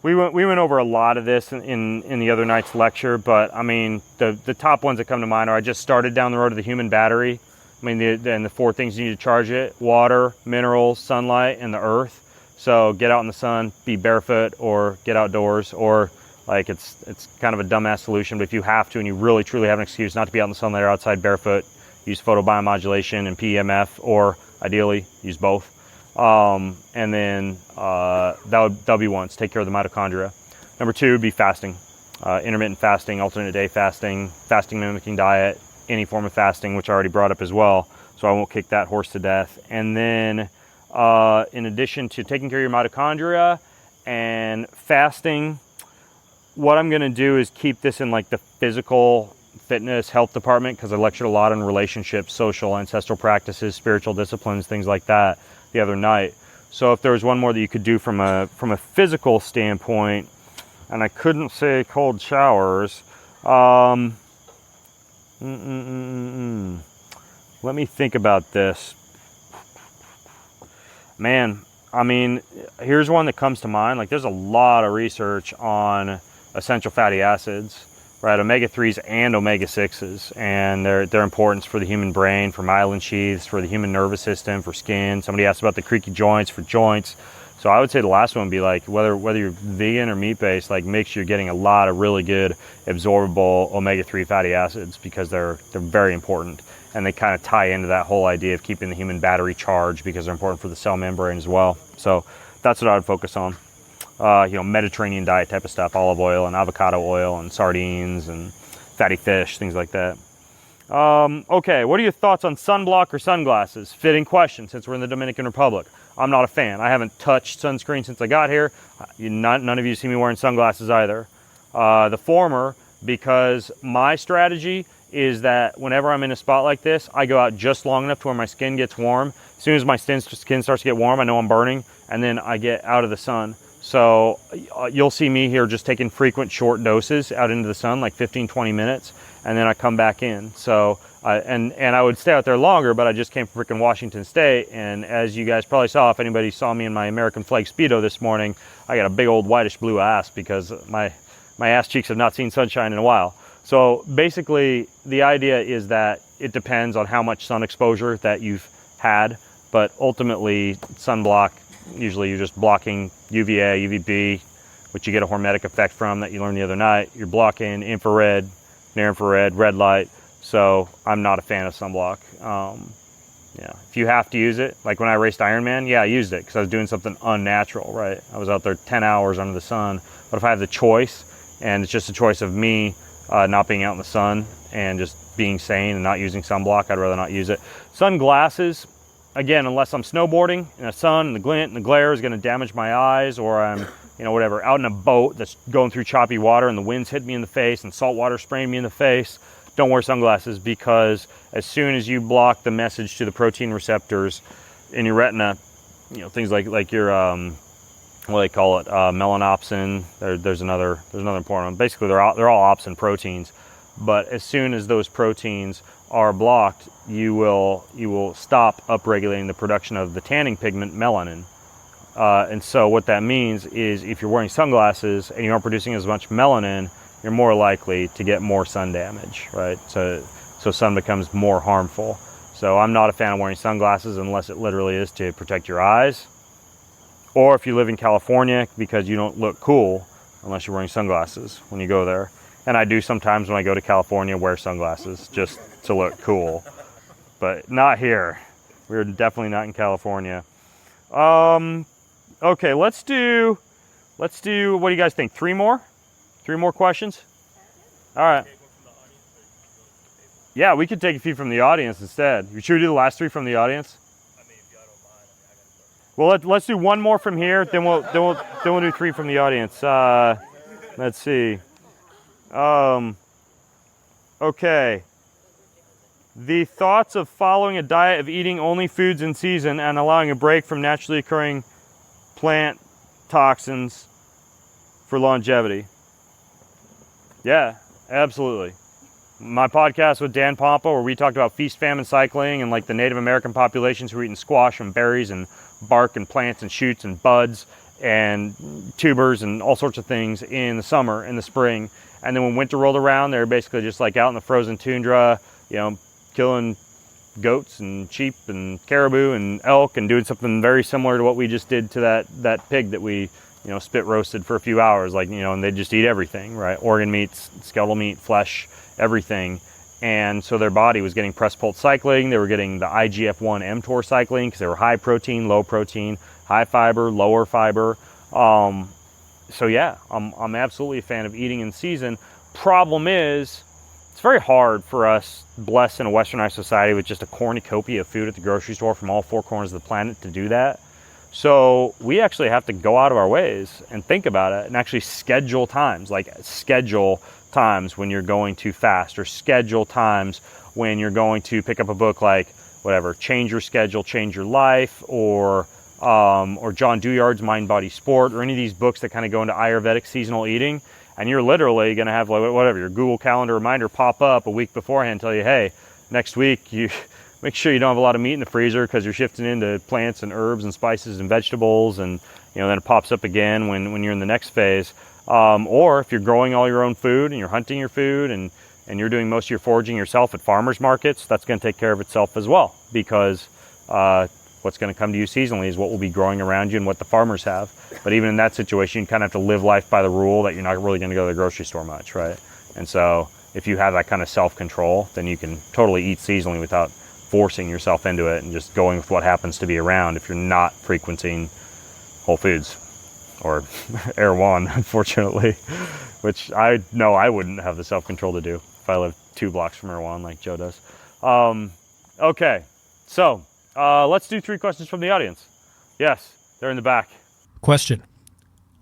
we went over a lot of this in the other night's lecture, but I mean, the top ones that come to mind are I just started down the road of the human battery. I mean, the 4 things you need to charge it: water, minerals, sunlight, and the earth. So get out in the sun, be barefoot, or get outdoors, or like it's kind of a dumbass solution, but if you have to and you really truly have an excuse not to be out in the sunlight or outside barefoot, use photobiomodulation and PEMF, or ideally use both. And then that'll be one. Take care of the mitochondria. Number 2 would be fasting, intermittent fasting, alternate day fasting, fasting mimicking diet, any form of fasting, which I already brought up as well, so I won't kick that horse to death. And then in addition to taking care of your mitochondria and fasting, what I'm going to do is keep this in like the physical fitness health department, because I lectured a lot on relationships, social, ancestral practices, spiritual disciplines, things like that the other night. So if there was one more that you could do from a physical standpoint, and I couldn't say cold showers, let me think about this. Man, I mean, here's one that comes to mind. Like, there's a lot of research on essential fatty acids, right? Omega-3s and omega-6s, and their importance for the human brain, for myelin sheaths, for the human nervous system, for skin. Somebody asked about the creaky joints, for joints. So I would say the last one would be like, whether you're vegan or meat-based, like make sure you're getting a lot of really good absorbable omega-3 fatty acids, because they're very important. And they kind of tie into that whole idea of keeping the human battery charged, because they're important for the cell membrane as well. So that's what I would focus on. Mediterranean diet type of stuff, olive oil and avocado oil and sardines and fatty fish, things like that. Okay, what are your thoughts on sunblock or sunglasses? Fitting question, since we're in the Dominican Republic. I'm not a fan. I haven't touched sunscreen since I got here. None of you see me wearing sunglasses either. The former, because my strategy is that whenever I'm in a spot like this, I go out just long enough to where my skin gets warm. As soon as my skin starts to get warm, I know I'm burning, and then I get out of the sun. So you'll see me here just taking frequent short doses out into the sun, like 15, 20 minutes, and then I come back in. So, and I would stay out there longer, but I just came from freaking Washington State, and as you guys probably saw, if anybody saw me in my American flag Speedo this morning, I got a big old whitish blue ass, because my ass cheeks have not seen sunshine in a while. So basically, the idea is that it depends on how much sun exposure that you've had, but ultimately, sunblock, usually you're just blocking UVA, UVB, which you get a hormetic effect from that you learned the other night. You're blocking infrared, near infrared, red light. So I'm not a fan of sunblock. If you have to use it, like when I raced Ironman, yeah, I used it because I was doing something unnatural, right? I was out there 10 hours under the sun. But if I have the choice, and it's just a choice of me not being out in the sun and just being sane and not using sunblock, I'd rather not use it. Sunglasses, again, unless I'm snowboarding in the sun and the glint and the glare is going to damage my eyes, or I'm, whatever, out in a boat that's going through choppy water and the wind's hitting me in the face and salt water spraying me in the face, don't wear sunglasses, because as soon as you block the message to the protein receptors in your retina, things like your, what do they call it, melanopsin, there's another important one. Basically, they're all opsin proteins, but as soon as those proteins are blocked, you will stop upregulating the production of the tanning pigment melanin. And so what that means is if you're wearing sunglasses and you aren't producing as much melanin, you're more likely to get more sun damage, right? So sun becomes more harmful. So I'm not a fan of wearing sunglasses unless it literally is to protect your eyes, or if you live in California, because you don't look cool unless you're wearing sunglasses when you go there. And I do sometimes when I go to California wear sunglasses just to look cool, but not here. We're definitely not in California. Okay, let's do, what do you guys think? 3 more questions? All right. Yeah, we could take a few from the audience instead. Should we do the last 3 from the audience? Well, let's do 1 more from here, then we'll do 3 from the audience. Let's see. Okay. The thoughts of following a diet of eating only foods in season and allowing a break from naturally occurring plant toxins for longevity. Yeah, absolutely. my podcast with Dan Pompa, where we talked about feast famine cycling and like the Native American populations who were eating squash and berries and bark and plants and shoots and buds and tubers and all sorts of things in the summer and the spring. And then when winter rolled around, they were basically just like out in the frozen tundra, you know, killing goats and sheep and caribou and elk and doing something very similar to what we just did to that pig that we, you know, spit roasted for a few hours, like, you know, and they just eat everything, right? Organ meats, skeletal meat, flesh, everything. And so their body was getting press-pulse cycling. They were getting the IGF-1 mTOR cycling because they were high protein, low protein, high fiber, lower fiber. So yeah, I'm absolutely a fan of eating in season. Problem is, it's very hard for us, blessed in a westernized society with just a cornucopia of food at the grocery store from all four corners of the planet, to do that. So we actually have to go out of our ways and think about it and actually schedule times, like schedule times when you're going to fast, or schedule times when you're going to pick up a book like whatever, Change Your Schedule, Change Your Life, or John Douillard's Mind, Body, Sport, or any of these books that kind of go into Ayurvedic seasonal eating. And you're literally going to have, like, whatever, your Google Calendar reminder pop up a week beforehand and tell you, hey, next week you make sure you don't have a lot of meat in the freezer because you're shifting into plants and herbs and spices and vegetables. And, you know, then it pops up again when you're in the next phase. Or if you're growing all your own food and you're hunting your food and you're doing most of your foraging yourself at farmers markets, that's going to take care of itself as well, because what's going to come to you seasonally is what will be growing around you and what the farmers have. But even in that situation, you kind of have to live life by the rule that you're not really going to go to the grocery store much, right? And so if you have that kind of self-control, then you can totally eat seasonally without forcing yourself into it and just going with what happens to be around if you're not frequenting Whole Foods or Erewhon, unfortunately, which I know I wouldn't have the self-control to do if I lived 2 blocks from Erewhon like Joe does. Okay, so let's do 3 questions from the audience. Yes, they're in the back. Question.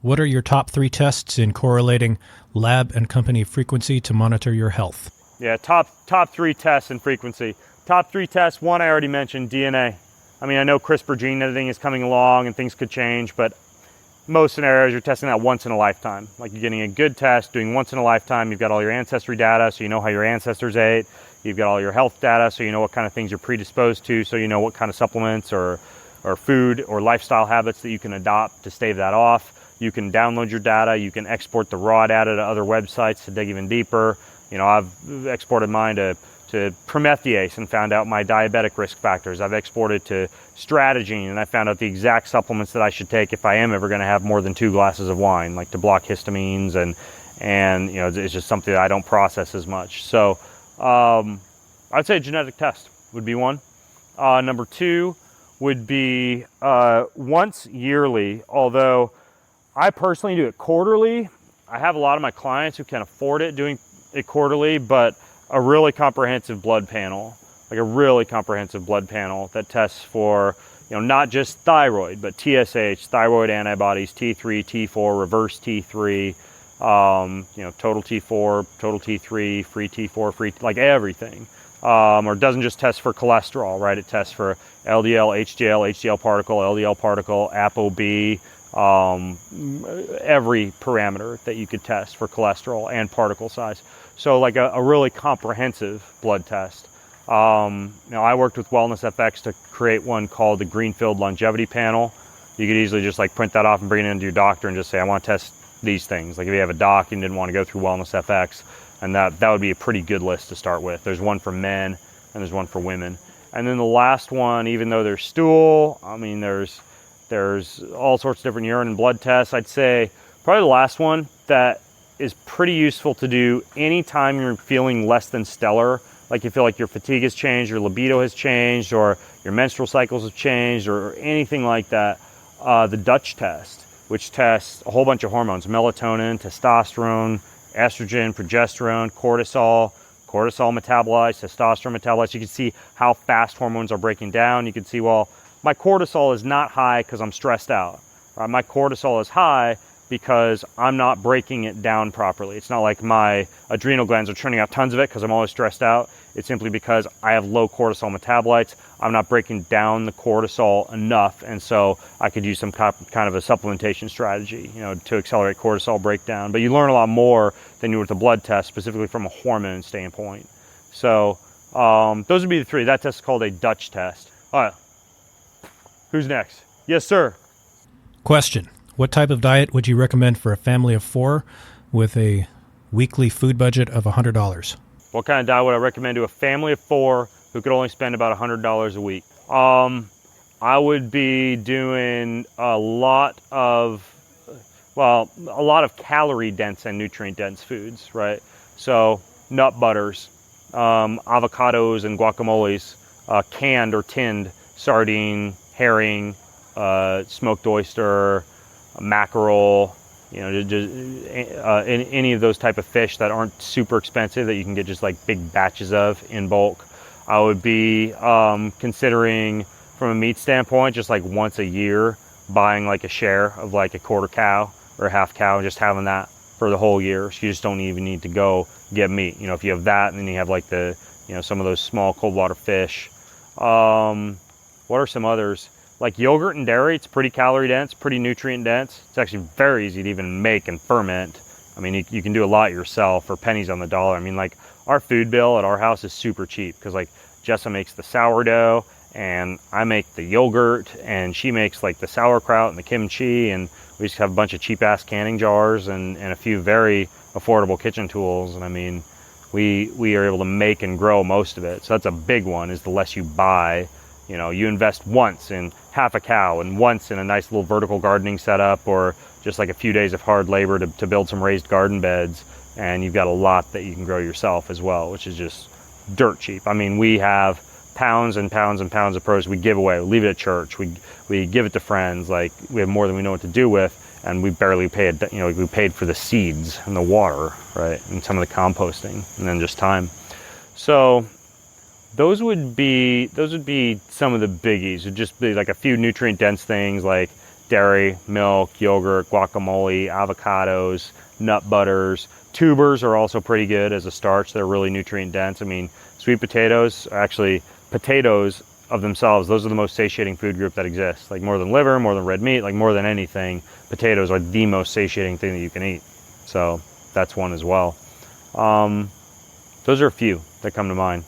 What are your top 3 tests in correlating lab and company frequency to monitor your health? Yeah, top 3 tests in frequency. Top 3 tests, one I already mentioned, DNA. I mean, I know CRISPR gene editing is coming along and things could change, but most scenarios you're testing that once in a lifetime. Like, you're getting a good test, doing once in a lifetime. You've got all your ancestry data, so you know how your ancestors ate. You've got all your health data, so you know what kind of things you're predisposed to, so you know what kind of supplements or food or lifestyle habits that you can adopt to stave that off. You can download your data. You can export the raw data to other websites to dig even deeper. You know, I've exported mine to Promethease and found out my diabetic risk factors. I've exported to Strategene and I found out the exact supplements that I should take if I am ever going to have more than 2 glasses of wine, like to block histamines, and you know, it's just something that I don't process as much. So I'd say a genetic test would be one. Number 2 would be once yearly, although I personally do it quarterly. I have a lot of my clients who can afford it doing it quarterly, but a really comprehensive blood panel, like a really comprehensive blood panel that tests for, you know, not just thyroid, but TSH, thyroid antibodies, T3, T4, reverse T3, you know, total T4, total T3, free T4, free, like everything. Or it doesn't just test for cholesterol, right? It tests for LDL, HDL, HDL particle, LDL particle, ApoB, every parameter that you could test for cholesterol and particle size. So like a really comprehensive blood test. Now, I worked with Wellness FX to create one called the Greenfield Longevity Panel. You could easily just like print that off and bring it into your doctor and just say, I want to test these things. Like if you have a doc and didn't want to go through Wellness FX, and that would be a pretty good list to start with. There's one for men and there's one for women. And then the last one, even though there's stool, I mean, there's all sorts of different urine and blood tests. I'd say probably the last one that is pretty useful to do anytime you're feeling less than stellar, like you feel like your fatigue has changed, your libido has changed, or your menstrual cycles have changed, or anything like that. The Dutch test, which tests a whole bunch of hormones: melatonin, testosterone, estrogen, progesterone, cortisol metabolites, testosterone metabolites. You can see how fast hormones are breaking down. You can see, well, my cortisol is not high because I'm stressed out. Right? My cortisol is high because I'm not breaking it down properly. It's not like my adrenal glands are churning out tons of it because I'm always stressed out. It's simply because I have low cortisol metabolites. I'm not breaking down the cortisol enough, and so I could use some kind of a supplementation strategy, to accelerate cortisol breakdown. But you learn a lot more than you would with a blood test, specifically from a hormone standpoint. So those would be the three. That test is called a Dutch test. All right. Who's next? Yes, sir. Question. What type of diet would you recommend for a family of 4 with a weekly food budget of $100? What kind of diet would I recommend to a family of 4 who could only spend about $100 a week? I would be doing a lot of calorie dense and nutrient dense foods, right? So nut butters, avocados and guacamoles, canned or tinned sardine, herring, smoked oyster, mackerel, any of those type of fish that aren't super expensive that you can get just like big batches of in bulk. I would be considering, from a meat standpoint, just like once a year buying like a share of like a quarter cow or a half cow and just having that for the whole year. So you just don't even need to go get meat. If you have that, and then you have like the some of those small cold water fish. What are some others? Like yogurt and dairy, it's pretty calorie dense, pretty nutrient dense. It's actually very easy to even make and ferment. I mean, you can do a lot yourself for pennies on the dollar. I mean, like our food bill at our house is super cheap because like Jessa makes the sourdough and I make the yogurt and she makes like the sauerkraut and the kimchi, and we just have a bunch of cheap ass canning jars and a few very affordable kitchen tools. And I mean, we are able to make and grow most of it. So that's a big one, is the less you buy. You invest once in half a cow and once in a nice little vertical gardening setup, or just like a few days of hard labor to build some raised garden beds, and you've got a lot that you can grow yourself as well, which is just dirt cheap. I mean, we have pounds and pounds and pounds of produce we give away. We leave it at church. We give it to friends. Like, we have more than we know what to do with, and we barely pay it. We paid for the seeds and the water, right, and some of the composting, and then just time. So those would be some of the biggies. It'd just be like a few nutrient dense things like dairy, milk, yogurt, guacamole, avocados, nut butters. Tubers are also pretty good as a starch. They're really nutrient dense. I mean, sweet potatoes are actually, potatoes of themselves, those are the most satiating food group that exists. Like more than liver, more than red meat, like more than anything, potatoes are the most satiating thing that you can eat. So that's one as well. Those are a few that come to mind.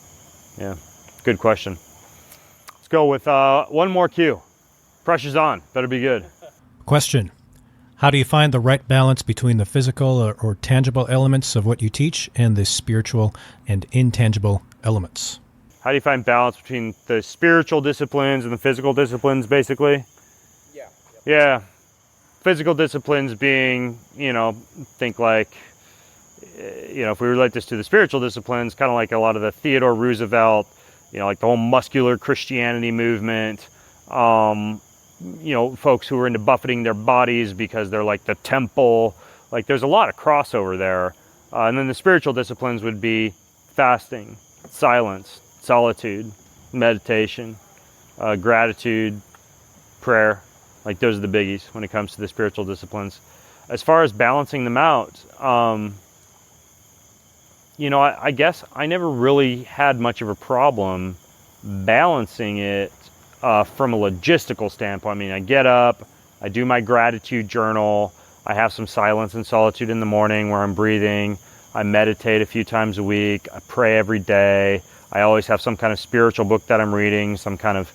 Yeah, good question. Let's go with one more cue. Pressure's on. Better be good. Question. How do you find the right balance between the physical or tangible elements of what you teach and the spiritual and intangible elements? How do you find balance between the spiritual disciplines and the physical disciplines, basically? Yeah. Yeah. Physical disciplines being, think like, if we relate this to the spiritual disciplines, kind of like a lot of the Theodore Roosevelt, like the whole muscular Christianity movement, folks who are into buffeting their bodies because they're like the temple. Like, there's a lot of crossover there. And then the spiritual disciplines would be fasting, silence, solitude, meditation, gratitude, prayer. Like, those are the biggies when it comes to the spiritual disciplines. As far as balancing them out, I guess I never really had much of a problem balancing it from a logistical standpoint. I mean, I get up, I do my gratitude journal, I have some silence and solitude in the morning where I'm breathing, I meditate a few times a week, I pray every day, I always have some kind of spiritual book that I'm reading, some kind of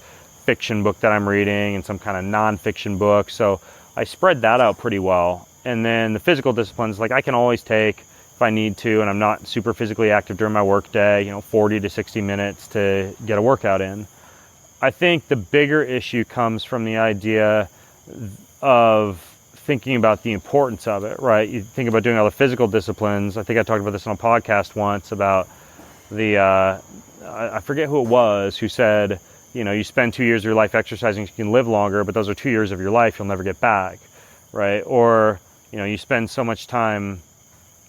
fiction book that I'm reading, and some kind of non-fiction book. So I spread that out pretty well. And then the physical disciplines, like I can always take, if I need to, and I'm not super physically active during my work day, 40 to 60 minutes to get a workout in. I think the bigger issue comes from the idea of thinking about the importance of it, right? You think about doing all the physical disciplines. I think I talked about this on a podcast once about I forget who it was who said, you spend 2 years of your life exercising so you can live longer, but those are 2 years of your life you'll never get back, right? Or, you spend so much time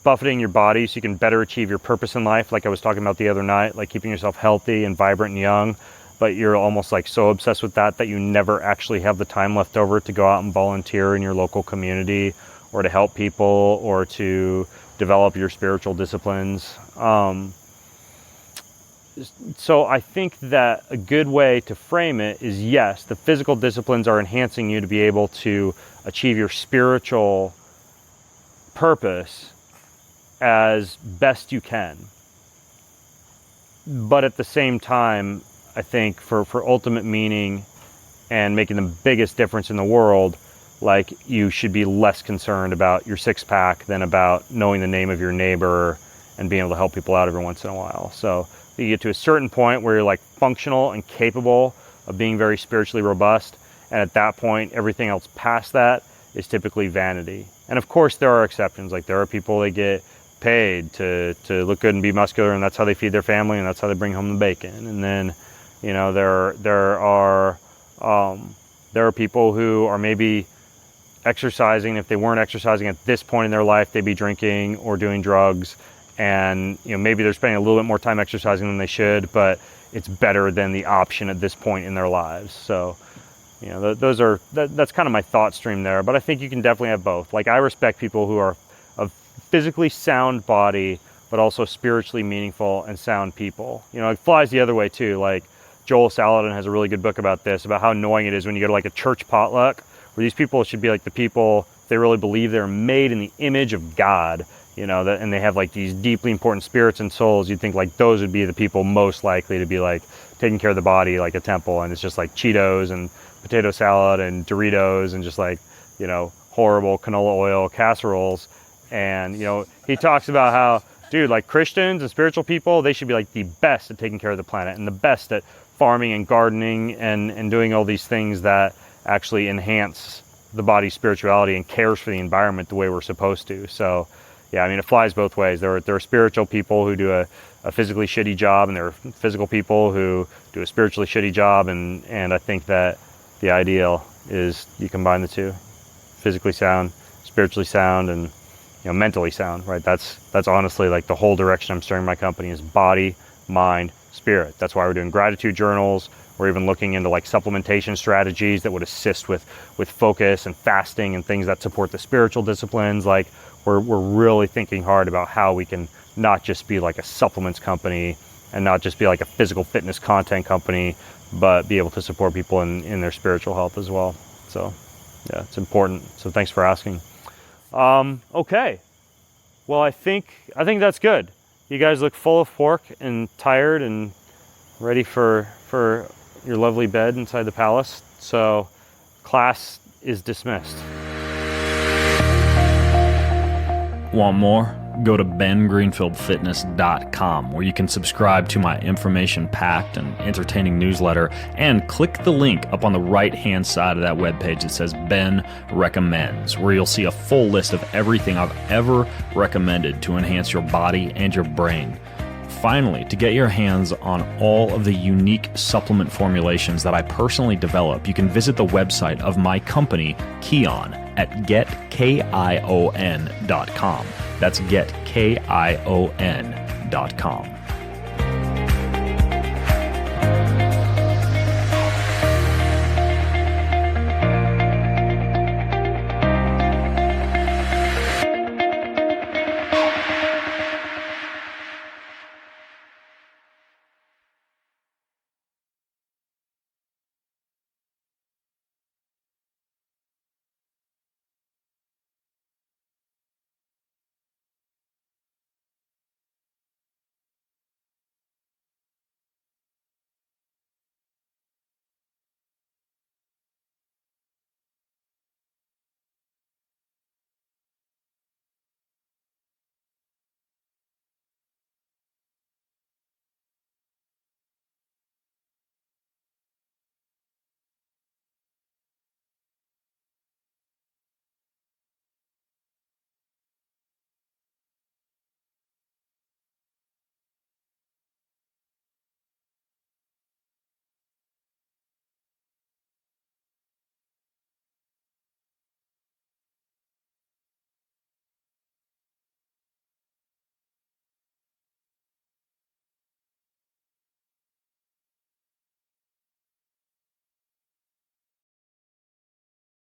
buffeting your body so you can better achieve your purpose in life, like I was talking about the other night, like keeping yourself healthy and vibrant and young, but you're almost like so obsessed with that you never actually have the time left over to go out and volunteer in your local community or to help people or to develop your spiritual disciplines. So I think that a good way to frame it is, yes, the physical disciplines are enhancing you to be able to achieve your spiritual purpose as best you can. But at the same time, I think for ultimate meaning and making the biggest difference in the world, like, you should be less concerned about your six-pack than about knowing the name of your neighbor and being able to help people out every once in a while. So you get to a certain point where you're like functional and capable of being very spiritually robust, and at that point everything else past that is typically vanity. And of course there are exceptions. Like, there are people that get paid to look good and be muscular, and that's how they feed their family, and that's how they bring home the bacon. And then, you know, there are people who are maybe exercising. If they weren't exercising at this point in their life, they'd be drinking or doing drugs. And, you know, maybe they're spending a little bit more time exercising than they should, but it's better than the option at this point in their lives. So, you know, that's kind of my thought stream there. But I think you can definitely have both. Like, I respect people who are of physically sound body, but also spiritually meaningful and sound people. You know, it flies the other way too. Like, Joel Salatin has a really good book about this, about how annoying it is when you go to like a church potluck, where these people should be like the people, they really believe they're made in the image of God, you know, and they have like these deeply important spirits and souls. You'd think like those would be the people most likely to be like taking care of the body like a temple, and it's just like Cheetos and potato salad and Doritos and just like, you know, horrible canola oil casseroles. And, you know, he talks about how, dude, like Christians and spiritual people, they should be like the best at taking care of the planet and the best at farming and gardening and doing all these things that actually enhance the body's spirituality and cares for the environment the way we're supposed to. So, yeah, I mean, it flies both ways. There are spiritual people who do a physically shitty job, and there are physical people who do a spiritually shitty job. And I think that the ideal is you combine the two: physically sound, spiritually sound, and, you know, mentally sound, right? That's honestly like the whole direction I'm steering my company is body, mind, spirit. That's why we're doing gratitude journals. We're even looking into like supplementation strategies that would assist with focus and fasting and things that support the spiritual disciplines. Like, we're really thinking hard about how we can not just be like a supplements company and not just be like a physical fitness content company, but be able to support people in their spiritual health as well. So, yeah, it's important. So thanks for asking. Okay. Well, I think that's good. You guys look full of pork and tired and ready for your lovely bed inside the palace. So class is dismissed. Want more? Go to bengreenfieldfitness.com, where you can subscribe to my information-packed and entertaining newsletter, and click the link up on the right-hand side of that webpage that says Ben Recommends, where you'll see a full list of everything I've ever recommended to enhance your body and your brain. Finally, to get your hands on all of the unique supplement formulations that I personally develop, you can visit the website of my company, Kion, at getkion.com. That's getkion.com.